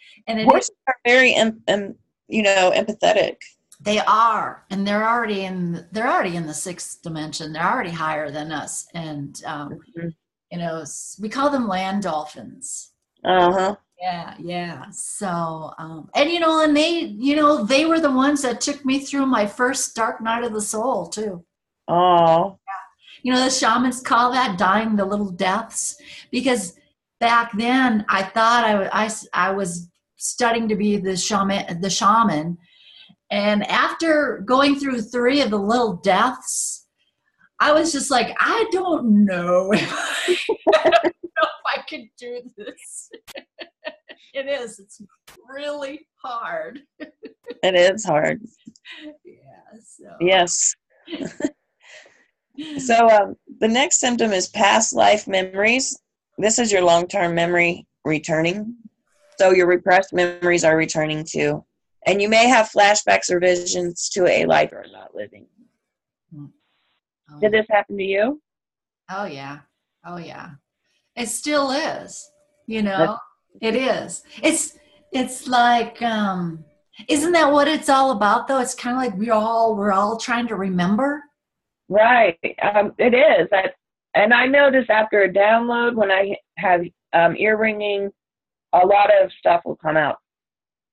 horses are very, empathetic. They are, and they're already in the sixth dimension. They're already higher than us, and we call them land dolphins. Yeah. So, and they were the ones that took me through my first dark night of the soul too. Oh. Yeah. The shamans call that dying the little deaths, because back then I thought I was studying to be the shaman. And after going through 3 of the little deaths, I was just like, I don't know. I don't know if I can do this. It's really hard. It is hard. Yeah. So. Yes. So the next symptom is past life memories. This is your long-term memory returning. So your repressed memories are returning too. And you may have flashbacks or visions to a life you're not living. Oh, Did this happen to you? Oh, yeah. It still is, it is. It's like, isn't that what it's all about though? It's kind of like we're all trying to remember. Right. It is. And I notice after a download, when I have ear ringing, a lot of stuff will come out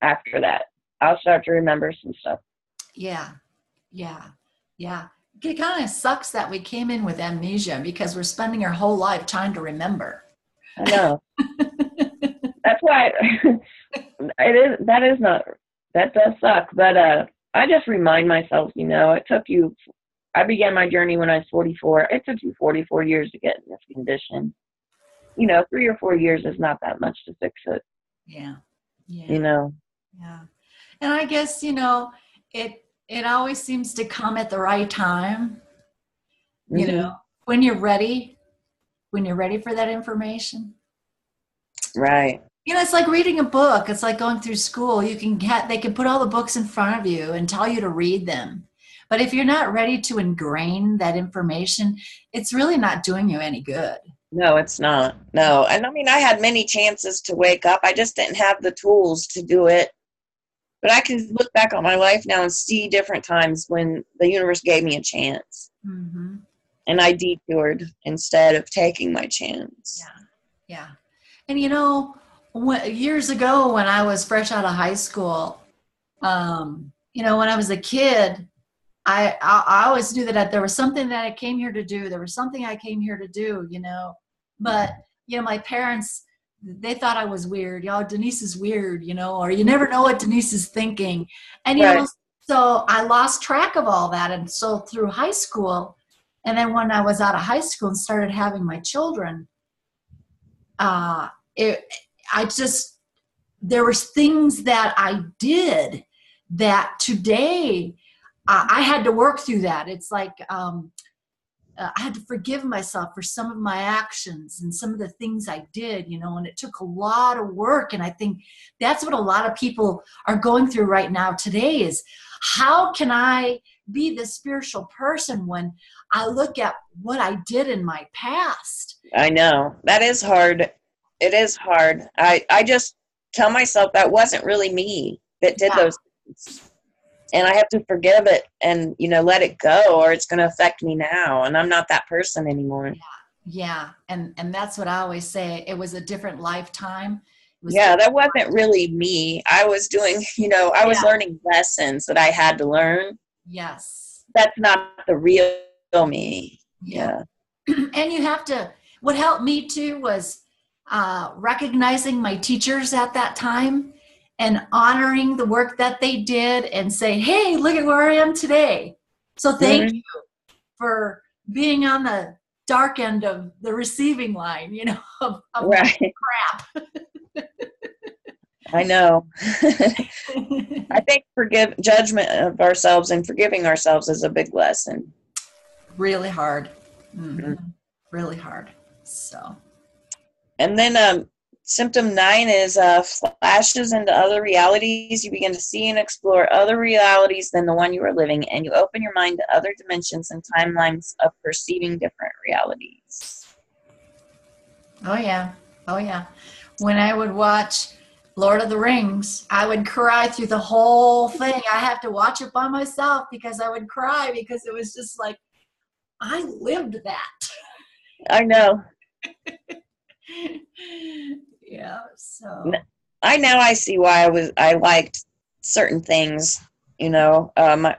after that. I'll start to remember some stuff. Yeah. It kind of sucks that we came in with amnesia because we're spending our whole life trying to remember. I know. That's why that does suck. But I just remind myself, it took you I began my journey when I was 44. It took you 44 years to get in this condition. 3 or 4 years is not that much to fix it. Yeah. Yeah. Yeah. And I guess, it always seems to come at the right time, when you're ready for that information. Right. It's like reading a book. It's like going through school. They can put all the books in front of you and tell you to read them. But if you're not ready to ingrain that information, it's really not doing you any good. No, it's not. No. And I had many chances to wake up. I just didn't have the tools to do it. But I can look back on my life now and see different times when the universe gave me a chance. Mm-hmm. And I detoured instead of taking my chance. Yeah. And years ago when I was fresh out of high school, when I was a kid, I always knew that there was something that I came here to do. There was something I came here to do, But, my parents, they thought I was weird. Denice is weird, or you never know what Denice is thinking. And, Right. So I lost track of all that. And so through high school, and then when I was out of high school and started having my children, there was things that I did that today I had to work through that. It's like I had to forgive myself for some of my actions and some of the things I did, and it took a lot of work. And I think that's what a lot of people are going through right now today is, how can I be the spiritual person when I look at what I did in my past? I know. That is hard. It is hard. I just tell myself that wasn't really me that did those things. And I have to forgive it and, let it go, or it's going to affect me now. And I'm not that person anymore. Yeah. And that's what I always say. It was a different lifetime. That wasn't really me. I was doing, I was learning lessons that I had to learn. Yes. That's not the real me. Yeah. And you have to, what helped me too was recognizing my teachers at that time and honoring the work that they did and say, hey, look at where I am today. So thank you for being on the dark end of the receiving line, of right. crap. I know. I think judgment of ourselves and forgiving ourselves is a big lesson. Really hard. Mm-hmm. Really hard. So. And then symptom 9 is flashes into other realities. You begin to see and explore other realities than the one you are living, and you open your mind to other dimensions and timelines of perceiving different realities. Oh, yeah. When I would watch Lord of the Rings, I would cry through the whole thing. I had to watch it by myself because I would cry because it was just like, I lived that. I know. Yeah, so I see why I liked certain things, I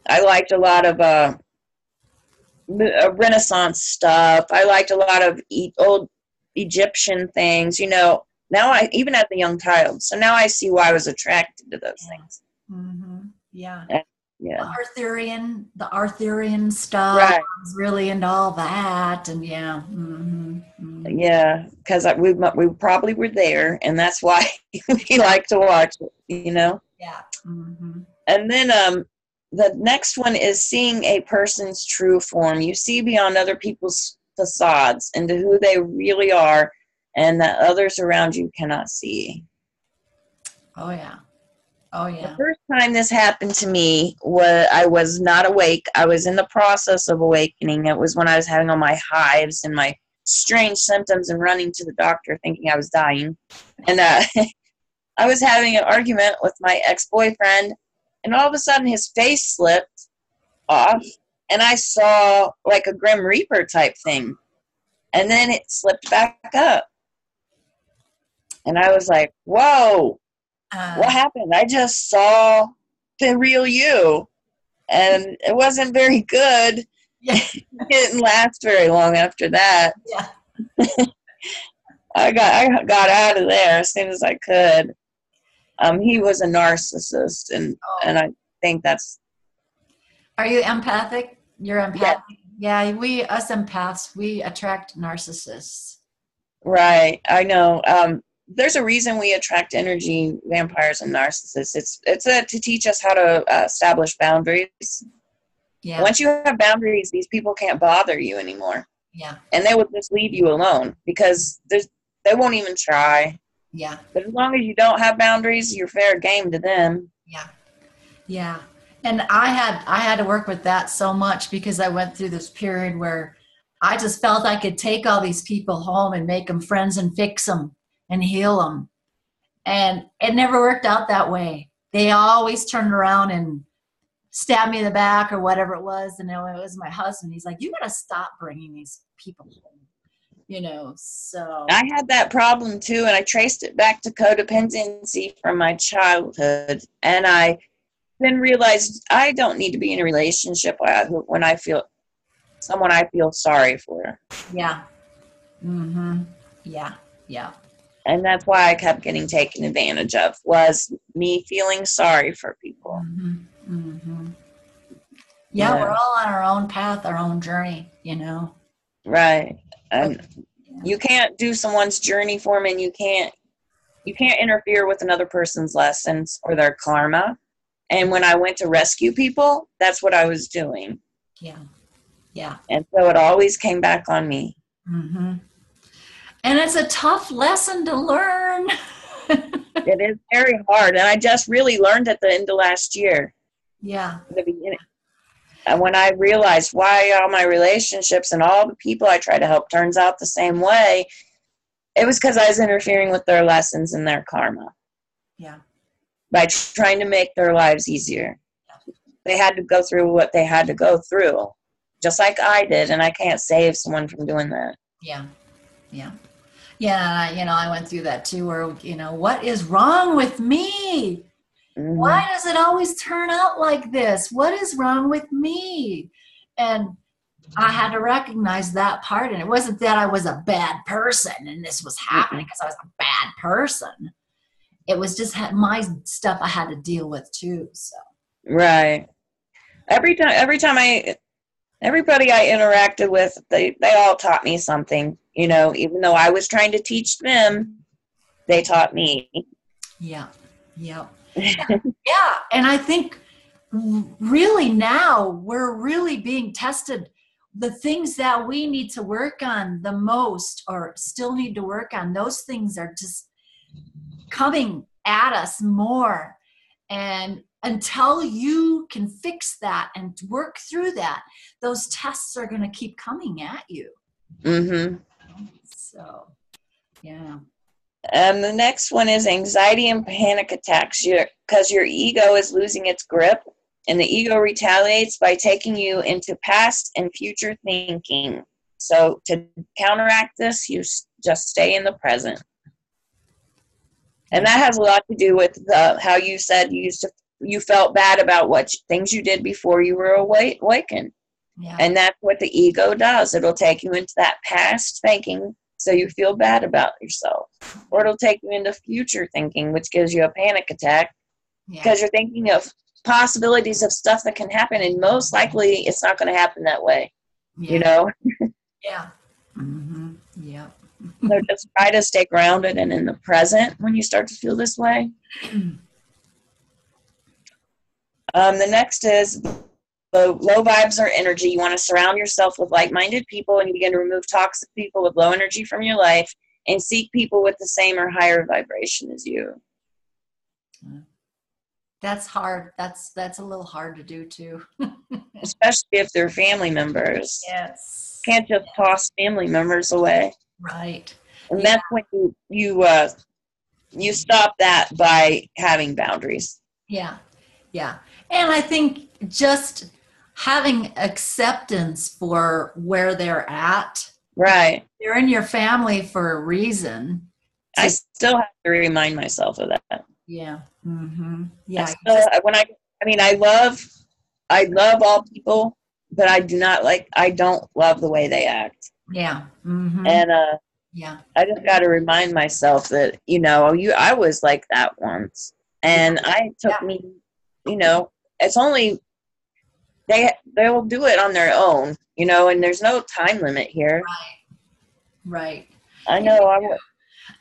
liked a lot of Renaissance stuff. I liked a lot of old Egyptian things, now even as a young child. So now I see why I was attracted to those things. Mm-hmm. Yeah. Yeah. The Arthurian stuff. Right. I was really into all that, and yeah. Mm-hmm. Mm-hmm. Yeah, because we probably were there, and that's why we like to watch it, Yeah. Mm-hmm. And then the next one is seeing a person's true form. You see beyond other people's facades into who they really are, and that others around you cannot see. Oh yeah. The first time this happened to me I was not awake. I was in the process of awakening. It was when I was having all my hives and my strange symptoms and running to the doctor thinking I was dying. And I was having an argument with my ex-boyfriend, and all of a sudden his face slipped off, and I saw like a Grim Reaper type thing. And then it slipped back up. And I was like, whoa. What happened? I just saw the real you, and it wasn't very good. Yeah. It didn't last very long after that. Yeah. I got out of there as soon as I could. He was a narcissist, and I think that's. Are you empathic? You're Yeah. empathic. Yeah, us empaths, we attract narcissists. Right. I know. There's a reason we attract energy vampires and narcissists. It's to teach us how to establish boundaries. Yeah. Once you have boundaries, these people can't bother you anymore. Yeah. And they will just leave you alone because they won't even try. Yeah. But as long as you don't have boundaries, you're fair game to them. Yeah. Yeah. And I had to work with that so much because I went through this period where I just felt I could take all these people home and make them friends and fix them and heal them. And it never worked out that way. They always turned around and stabbed me in the back or whatever it was. And it was my husband. He's like, you got to stop bringing these people home, so. I had that problem too, and I traced it back to codependency from my childhood. And I then realized I don't need to be in a relationship when I feel someone I feel sorry for. Yeah. Mm-hmm. Yeah. Yeah. And that's why I kept getting taken advantage of, was me feeling sorry for people. Mm-hmm. Mm-hmm. Yeah, we're all on our own path, our own journey, Right. And you can't do someone's journey for them, and you can't interfere with another person's lessons or their karma. And when I went to rescue people, that's what I was doing. Yeah. Yeah. And so it always came back on me. Mm-hmm. And it's a tough lesson to learn. It is very hard. And I just really learned at the end of last year. Yeah. In the beginning. And when I realized why all my relationships and all the people I try to help turns out the same way, it was because I was interfering with their lessons and their karma. Yeah. By trying to make their lives easier. They had to go through what they had to go through, just like I did, and I can't save someone from doing that. Yeah. Yeah. Yeah, I went through that too, where, what is wrong with me? Mm-hmm. Why does it always turn out like this? What is wrong with me? And I had to recognize that part. And it wasn't that I was a bad person and this was happening because I was a bad person. It was just my stuff I had to deal with too. So. Right. Everybody I interacted with, they all taught me something, even though I was trying to teach them, they taught me. Yeah. Yeah. Yeah. And I think really now we're really being tested. The things that we need to work on the most or still need to work on, those things are just coming at us more. And until you can fix that and work through that, those tests are going to keep coming at you. Mm-hmm. So, yeah. And the next one is anxiety and panic attacks, because your ego is losing its grip, and the ego retaliates by taking you into past and future thinking. So to counteract this, you just stay in the present. And that has a lot to do with how you said you felt bad about what things you did before you were awakened. Yeah. And that's what the ego does. It'll take you into that past thinking so you feel bad about yourself. Or it'll take you into future thinking, which gives you a panic attack because you're thinking of possibilities of stuff that can happen, and most likely it's not going to happen that way. Yeah. Yeah. Mm-hmm. Yeah. So just try to stay grounded and in the present when you start to feel this way. The next is low vibes or energy. You want to surround yourself with like-minded people, and you begin to remove toxic people with low energy from your life and seek people with the same or higher vibration as you. That's hard. That's a little hard to do too. Especially if they're family members. Yes. Can't just toss family members away. Right. And that's when you stop that by having boundaries. Yeah. Yeah. And I think just having acceptance for where they're at. Right. They're in your family for a reason. I still have to remind myself of that. Yeah. Mm-hmm. Yeah. I love all people, but I don't love the way they act. Yeah. Mm-hmm. And yeah. I just got to remind myself that, I was like that once. And it took me, it's only they'll do it on their own, you know, and there's no time limit here. Right. I know.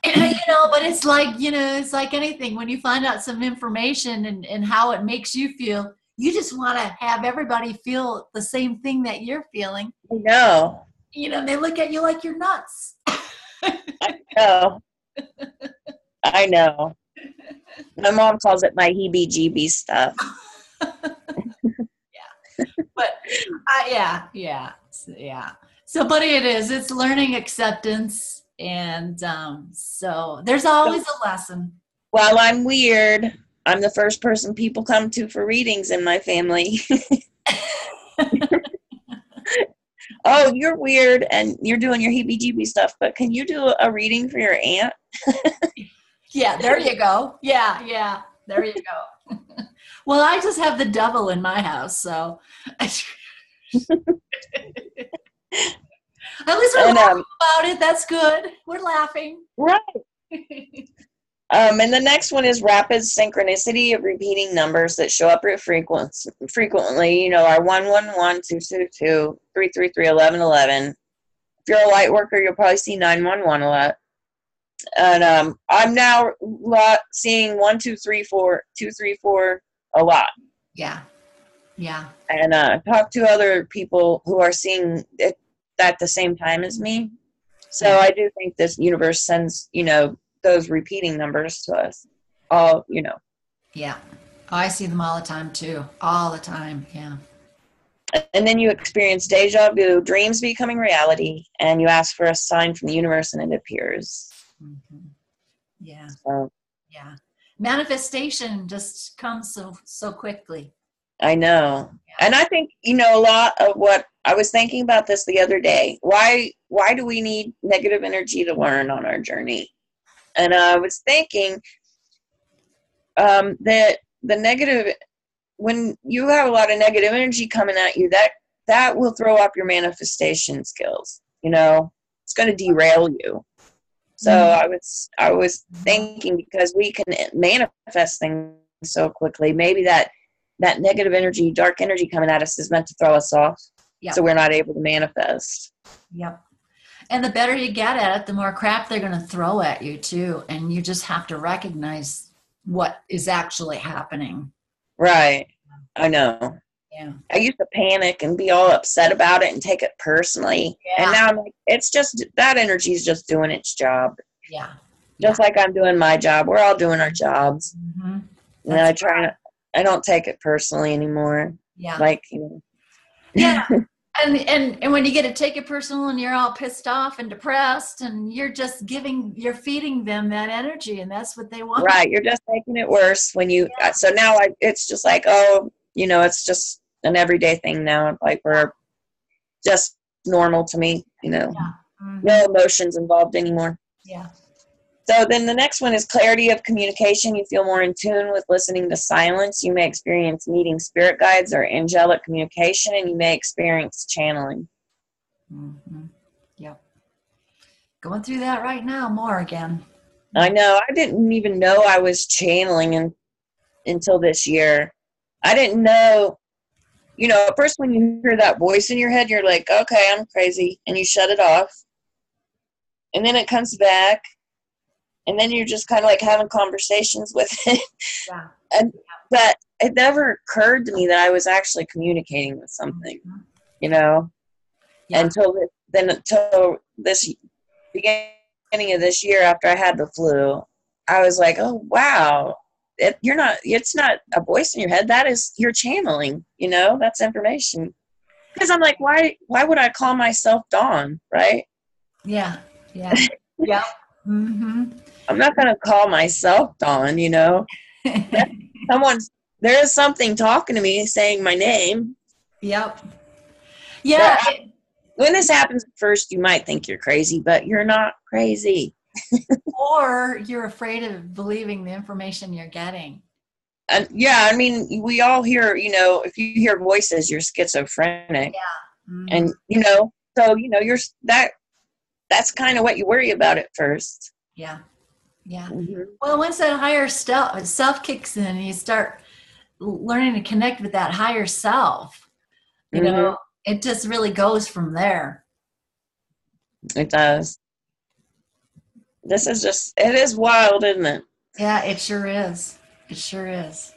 But it's like, it's like anything. When you find out some information and how it makes you feel, you just want to have everybody feel the same thing that you're feeling. I know. They look at you like you're nuts. I know. I know. My mom calls it my heebie-jeebie stuff. But yeah. So, but it is. It's learning acceptance, and so there's always a lesson. Well, I'm weird. I'm the first person people come to for readings in my family. Oh, you're weird, and you're doing your heebie-jeebie stuff, but can you do a reading for your aunt? Yeah, there you go. Yeah, there you go. Well, I just have the devil in my house, so at least we're laughing about it. That's good. We're laughing. Right. And the next one is rapid synchronicity of repeating numbers that show up frequently. Our 111, 222, 333, 1111. If you're a light worker, you'll probably see 911 a lot. And I'm now seeing 1, 2, 3, 4, 2, 3, 4 a lot. Yeah. And talk to other people who are seeing it at the same time as me. So I do think this universe sends, those repeating numbers to us all, Yeah. I see them all the time too. All the time. Yeah. And then you experience deja vu, dreams becoming reality, and you ask for a sign from the universe and it appears. Mm-hmm. Yeah. So, yeah. Manifestation just comes so quickly. I know. Yeah. And I think, a lot of what I was thinking about this the other day. Why do we need negative energy to learn on our journey? And I was thinking that the negative, when you have a lot of negative energy coming at you, that will throw up your manifestation skills. It's going to derail you. So I was thinking, because we can manifest things so quickly, maybe that negative energy, dark energy coming at us is meant to throw us off. Yep. So we're not able to manifest. Yep. And the better you get at it, the more crap they're going to throw at you too. And you just have to recognize what is actually happening. Right. I know. Yeah. I used to panic and be all upset about it and take it personally. Yeah. And now I'm like, it's just, that energy is just doing its job. Yeah. Just like I'm doing my job. We're all doing our jobs. Mm-hmm. And I don't take it personally anymore. Yeah. Like, Yeah. And when you get to take it personal and you're all pissed off and depressed, and you're feeding them that energy, and that's what they want. Right. You're just making it worse when you, so now it's just like, it's just an everyday thing now. Like, we're just normal to me, Yeah. Mm-hmm. No emotions involved anymore. Yeah. So then the next one is clarity of communication. You feel more in tune with listening to silence. You may experience meeting spirit guides or angelic communication, and you may experience channeling. Mm-hmm. Yep. Going through that right now, more again. I know. I didn't even know I was channeling until this year. I didn't know, at first when you hear that voice in your head, you're like, okay, I'm crazy, and you shut it off. And then it comes back. And then you're just kind of like having conversations with it. Yeah. But it never occurred to me that I was actually communicating with something, Yeah. Until this beginning of this year, after I had the flu, I was like, oh, wow. It's not a voice in your head. You're channeling, that's information. Because I'm like, why would I call myself Dawn, right? Yeah. Yeah. Yeah. Mm-hmm. I'm not going to call myself Dawn, there is something talking to me saying my name. Yep. Yeah. When this happens first, you might think you're crazy, but you're not crazy. Or you're afraid of believing the information you're getting. And yeah, I mean, we all hear, if you hear voices, you're schizophrenic. Yeah. Mm-hmm. And, so, you're that's kind of what you worry about at first. Yeah. Yeah. Mm-hmm. Well, once that higher self kicks in and you start learning to connect with that higher self, You know, it just really goes from there. It does. This is just, it is wild, isn't it? Yeah, it sure is. It sure is.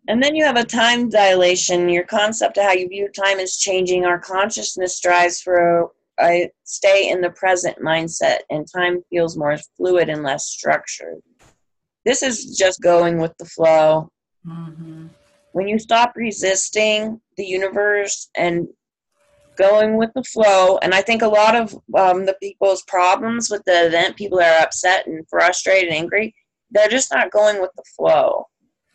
And then you have a time dilation. Your concept of how you view time is changing. Our consciousness strives for a stay in the present mindset, and time feels more fluid and less structured. This is just going with the flow. Mm-hmm. When you stop resisting the universe and going with the flow, and I think a lot of the people's problems with the event, people that are upset and frustrated and angry, they're just not going with the flow.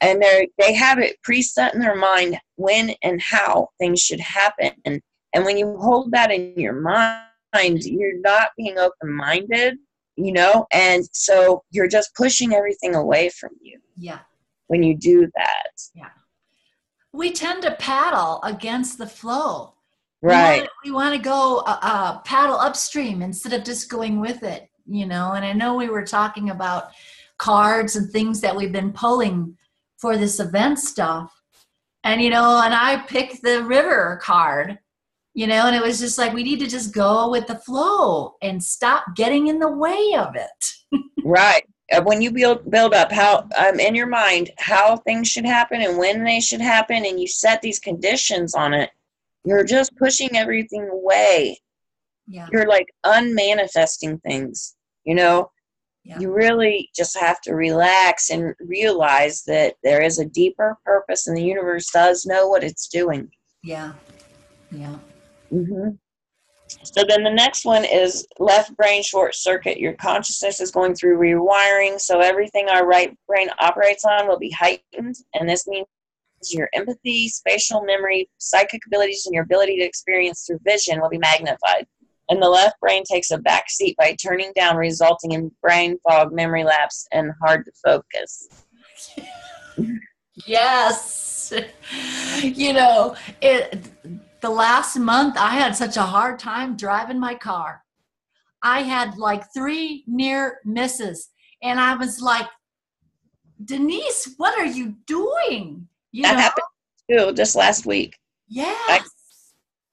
And they have it preset in their mind when and how things should happen. And when you hold that in your mind, you're not being open-minded, you know, and so you're just pushing everything away from you. Yeah. When you do that. Yeah. We tend to paddle against the flow. Right. We want to go paddle upstream instead of just going with it, you know. And I know we were talking about cards and things that we've been pulling for this event stuff. And, you know, and I picked the river card, you know, and it was just like, we need to just go with the flow and stop getting in the way of it. Right. When you build up how in your mind how things should happen and when they should happen, and you set these conditions on it, you're just pushing everything away. Yeah. You're like unmanifesting things, you know. Yeah. You really just have to relax and realize that there is a deeper purpose, and the universe does know what it's doing. Yeah. Yeah. Mm-hmm. So then the next one is left brain short circuit. Your consciousness is going through rewiring, so everything our right brain operates on will be heightened, and this means your empathy, spatial memory, psychic abilities, and your ability to experience through vision will be magnified. And the left brain takes a back seat by turning down, resulting in brain fog, memory lapse, and hard to focus. Yes. You know, the last month I had such a hard time driving my car. I had like 3 near misses, and I was like, Denice, what are you doing? That happened too just last week. Yes.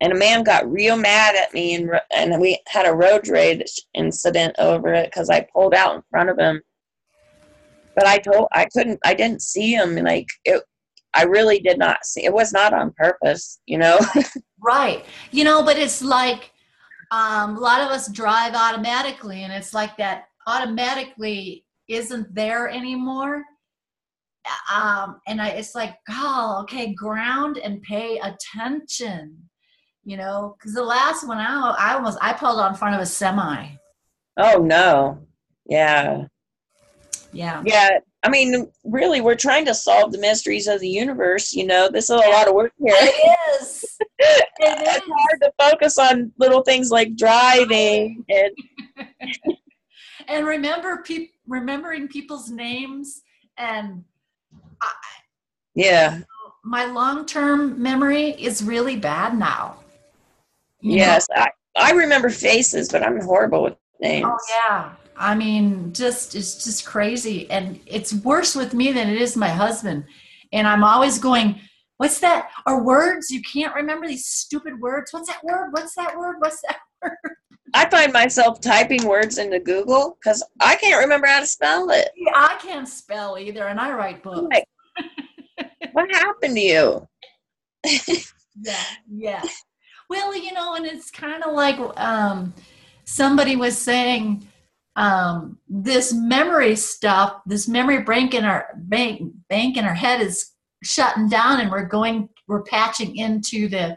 And a man got real mad at me, and we had a road rage incident over it because I pulled out in front of him. But I didn't see him. Like, I really did not see. It was not on purpose, you know? Right. You know, but it's like a lot of us drive automatically, and it's like that automatically isn't there anymore. It's like, oh, okay, ground and pay attention. You know, because the last one out, I pulled out in front of a semi. Oh no. Yeah. Yeah. Yeah. I mean, really, we're trying to solve the mysteries of the universe. You know, this is a lot of work here. It is. It's hard to focus on little things like driving and remembering people's names and. Yeah. My long-term memory is really bad now. Yes, I remember faces, but I'm horrible with names. Oh yeah, I mean, it's just crazy, and it's worse with me than it is my husband. And I'm always going, "What's that?" Or words you can't remember, these stupid words. What's that word? What's that word? What's that word? I find myself typing words into Google because I can't remember how to spell it. Yeah, I can't spell either, and I write books. Like, what happened to you? Yeah. Well, you know, and it's kind of like somebody was saying this memory stuff, this memory bank in our head is shutting down, and we're patching into the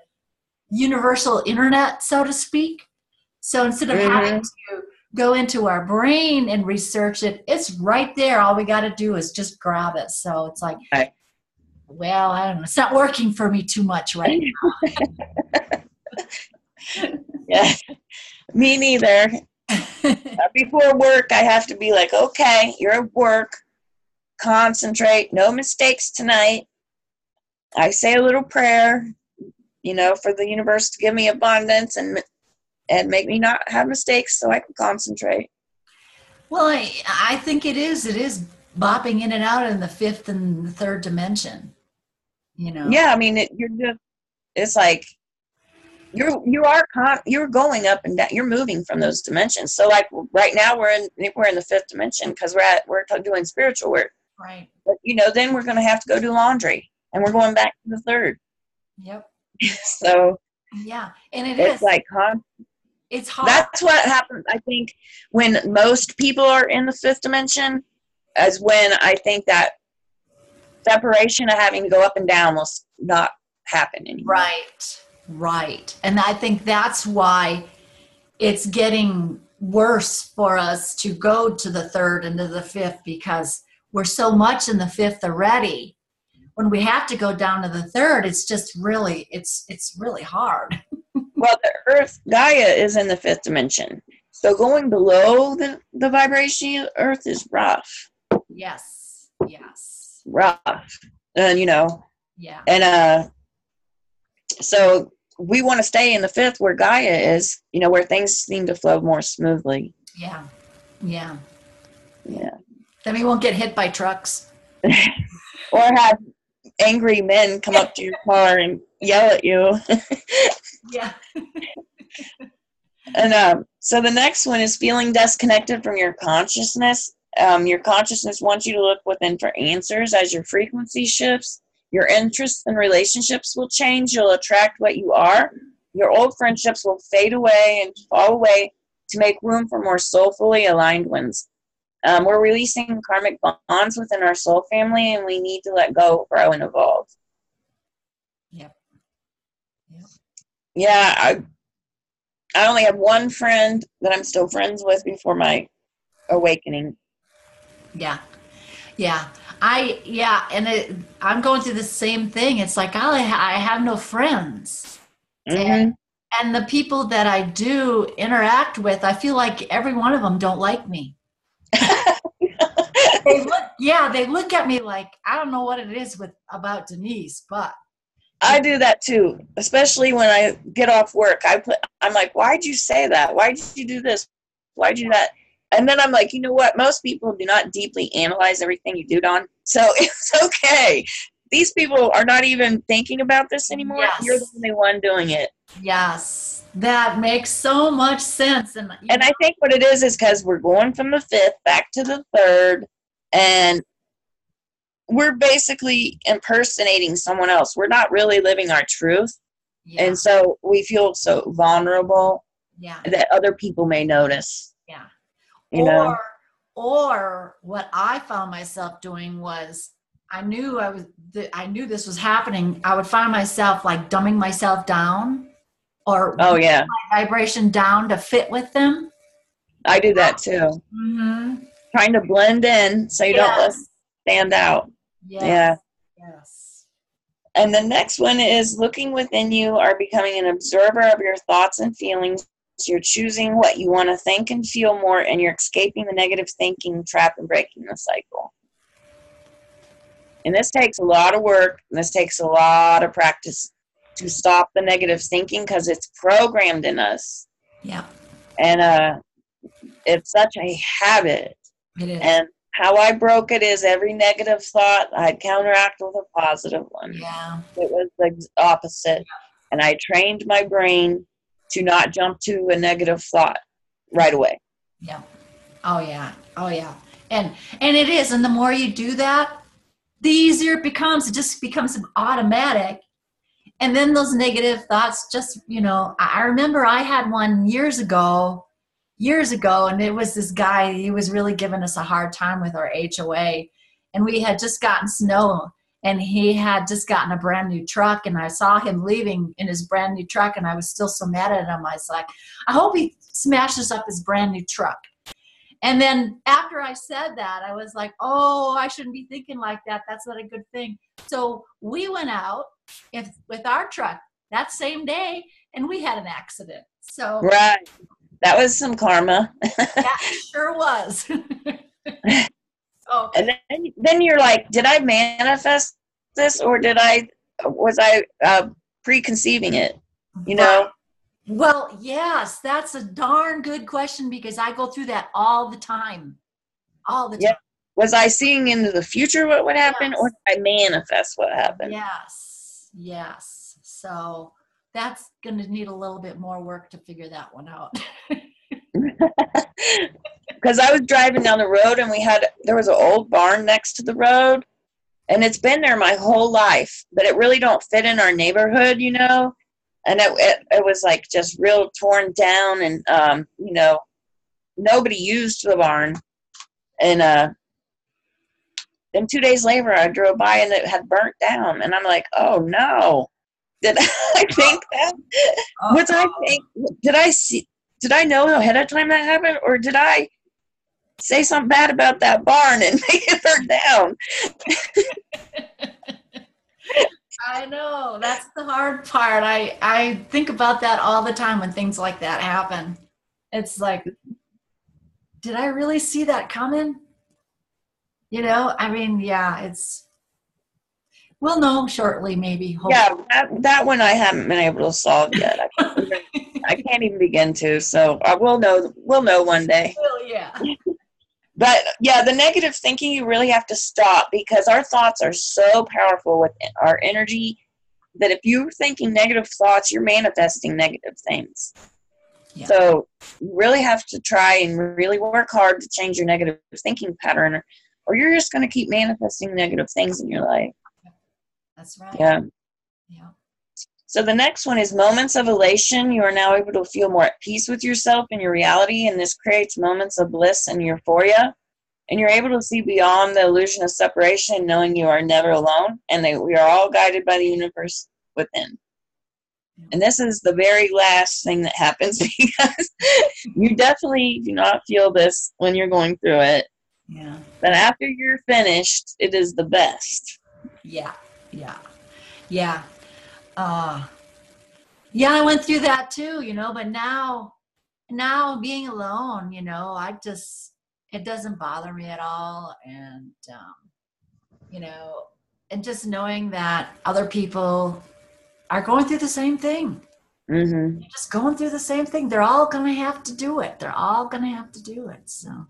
universal internet, so to speak. So instead of having to go into our brain and research it, it's right there. All we got to do is just grab it. So it's like, well, I don't know. It's not working for me too much right now. Yeah, me neither. Before work, I have to be like, okay, you're at work. Concentrate. No mistakes tonight. I say a little prayer, you know, for the universe to give me abundance and make me not have mistakes so I can concentrate. Well, I think it is bopping in and out in the 5th and the 3rd dimension, you know? Yeah, I mean, it's like You're going up and down. You're moving from those dimensions. So like right now we're in the fifth dimension because we're doing spiritual work. Right. But then we're going to have to go do laundry, and we're going back to the third. Yep. So yeah, and it's like, it's hard. That's what happens, I think, when most people are in the fifth dimension, is when I think that separation of having to go up and down will not happen anymore. Right. And I think that's why it's getting worse for us to go to the third and to the fifth, because we're so much in the fifth already. When we have to go down to the third, it's just really, it's really hard. Well, the Earth, Gaia, is in the fifth dimension. So going below the vibration Earth is rough. Yes. Rough. And, yeah. And so we want to stay in the fifth where Gaia is, where things seem to flow more smoothly. Yeah. Then we won't get hit by trucks. Or have angry men come up to your car and yell at you. Yeah. And so the next one is feeling disconnected from your consciousness. Your consciousness wants you to look within for answers. As your frequency shifts, your interests and relationships will change. You'll attract what you are. Your old friendships will fade away and fall away to make room for more soulfully aligned ones. We're releasing karmic bonds within our soul family, and we need to let go, grow, and evolve. Yep. Yeah, I only have one friend that I'm still friends with before my awakening. Yeah. I'm going through the same thing. It's like I have no friends. Mm-hmm. And the people that I do interact with, I feel like every one of them don't like me. They look at me like, I don't know what it is about Denice, but I do that too, especially when I get off work. I'm like, why'd you say that? Why'd you do this? Why'd you do that? And then I'm like, you know what? Most people do not deeply analyze everything you do, Dawn. So it's okay. These people are not even thinking about this anymore. Yes. You're the only one doing it. Yes, that makes so much sense. And I think what it is because we're going from the fifth back to the third, and we're basically impersonating someone else. We're not really living our truth. Yeah. And so we feel so vulnerable that other people may notice. Yeah. Or what I found myself doing was I knew this was happening. I would find myself like dumbing myself down or my vibration down to fit with them. I do that too. Mm-hmm. Trying to blend in so you don't stand out. Yes. And the next one is looking within you are becoming an observer of your thoughts and feelings. You're choosing what you want to think and feel more, and you're escaping the negative thinking trap and breaking the cycle. And this takes a lot of work, and this takes a lot of practice to stop the negative thinking because it's programmed in us. Yeah. And it's such a habit. It is. And how I broke it is every negative thought I'd counteract with a positive one. Yeah. It was the opposite. Yeah. And I trained my brain to not jump to a negative thought right away. Yeah. Oh yeah. And it is. And the more you do that, the easier it becomes. It just becomes automatic. And then those negative thoughts just, I remember I had one years ago, and it was this guy, he was really giving us a hard time with our HOA. And we had just gotten snow, and he had just gotten a brand new truck, and I saw him leaving in his brand new truck, and I was still so mad at him. I was like, I hope he smashes up his brand new truck. And then after I said that, I was like, oh, I shouldn't be thinking like that. That's not a good thing. So we went out with our truck that same day, and we had an accident. So right. That was some karma. That sure was. And then you're like, did I manifest this, or was I preconceiving it? Right. Well, yes, that's a darn good question, because I go through that all the time. Yeah. Was I seeing into the future what would happen, or did I manifest what happened? Yes. So that's going to need a little bit more work to figure that one out. Because I was driving down the road and there was an old barn next to the road, and it's been there my whole life, but it really don't fit in our neighborhood, you know. And it was like just real torn down, and you know, nobody used the barn. And then 2 days later, I drove by and it had burnt down, and I'm like, oh no, did I think that? What did I think? Did I know ahead of time that happened, or did I say something bad about that barn and make it burn down? I know, that's the hard part. I think about that all the time when things like that happen. It's like, did I really see that coming? You know, I mean, yeah, we'll know shortly, maybe. Hopefully. Yeah, that one I haven't been able to solve yet. I can't even begin to. So I will know. We'll know one day. Well, yeah. But yeah, the negative thinking you really have to stop, because our thoughts are so powerful with our energy that if you're thinking negative thoughts, you're manifesting negative things. Yeah. So you really have to try and really work hard to change your negative thinking pattern, or you're just going to keep manifesting negative things in your life. That's right. Yeah. Yeah. So the next one is moments of elation. You are now able to feel more at peace with yourself and your reality, and this creates moments of bliss and euphoria. And you're able to see beyond the illusion of separation, knowing you are never alone, and we are all guided by the universe within. And this is the very last thing that happens, because you definitely do not feel this when you're going through it. Yeah. But after you're finished, it is the best. Yeah. Yeah. Yeah. Yeah, I went through that too, you know, but now being alone, you know, it doesn't bother me at all. And, you know, and just knowing that other people are going through the same thing. Mm-hmm. They're just going through the same thing. They're all going to have to do it. They're all going to have to do it. So.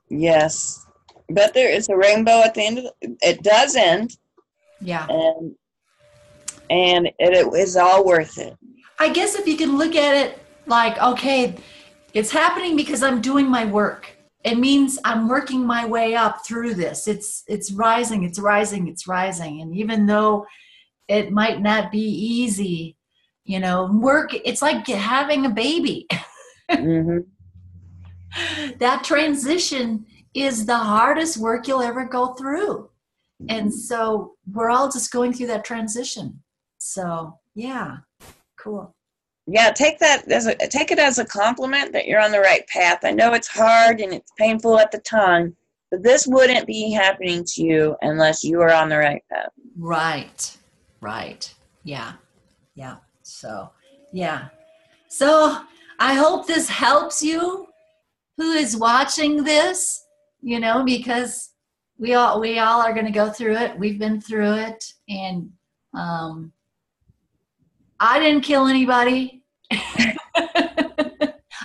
Yes. But there is a rainbow at the end of it does end. Yeah. And it is all worth it. I guess if you can look at it like, okay, it's happening because I'm doing my work. It means I'm working my way up through this. It's rising, it's rising, it's rising. And even though it might not be easy, you know, it's like having a baby. Mm-hmm. That transition is the hardest work you'll ever go through. And so we're all just going through that transition. So, yeah, cool. Yeah, take it as a compliment that you're on the right path. I know it's hard and it's painful at the time, but this wouldn't be happening to you unless you are on the right path. Right. Yeah. So, yeah. So I hope this helps you who is watching this, you know, because we all are going to go through it. We've been through it, and I didn't kill anybody.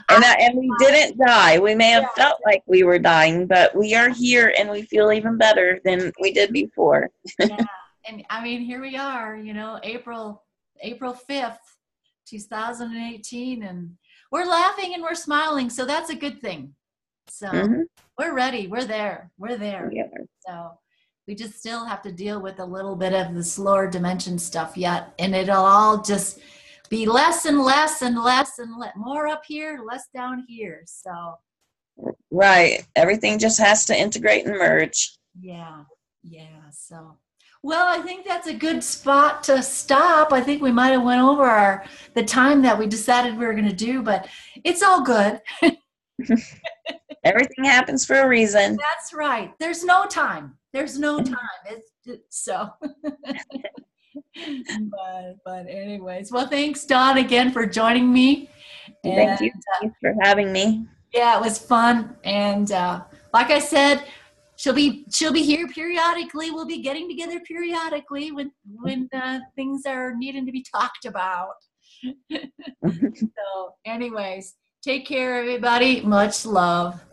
and we didn't die. We may have felt like we were dying, but we are here and we feel even better than we did before. Yeah. And I mean, here we are, you know, April 5th, 2018, and we're laughing and we're smiling. So that's a good thing. So we're ready. We're there. Yeah. So we just still have to deal with a little bit of this lower dimension stuff yet. And it'll all just be less and less and less and more up here, less down here. So. Right. Everything just has to integrate and merge. Yeah. So, well, I think that's a good spot to stop. I think we might have went over the time that we decided we were going to do, but it's all good. Everything happens for a reason. That's right. There's no time. So. but anyways, well, thanks, Dawn, again for joining me. Thank you for having me. Yeah, it was fun. And like I said, she'll be here periodically. We'll be getting together periodically when things are needing to be talked about. So anyways, take care, everybody. Much love.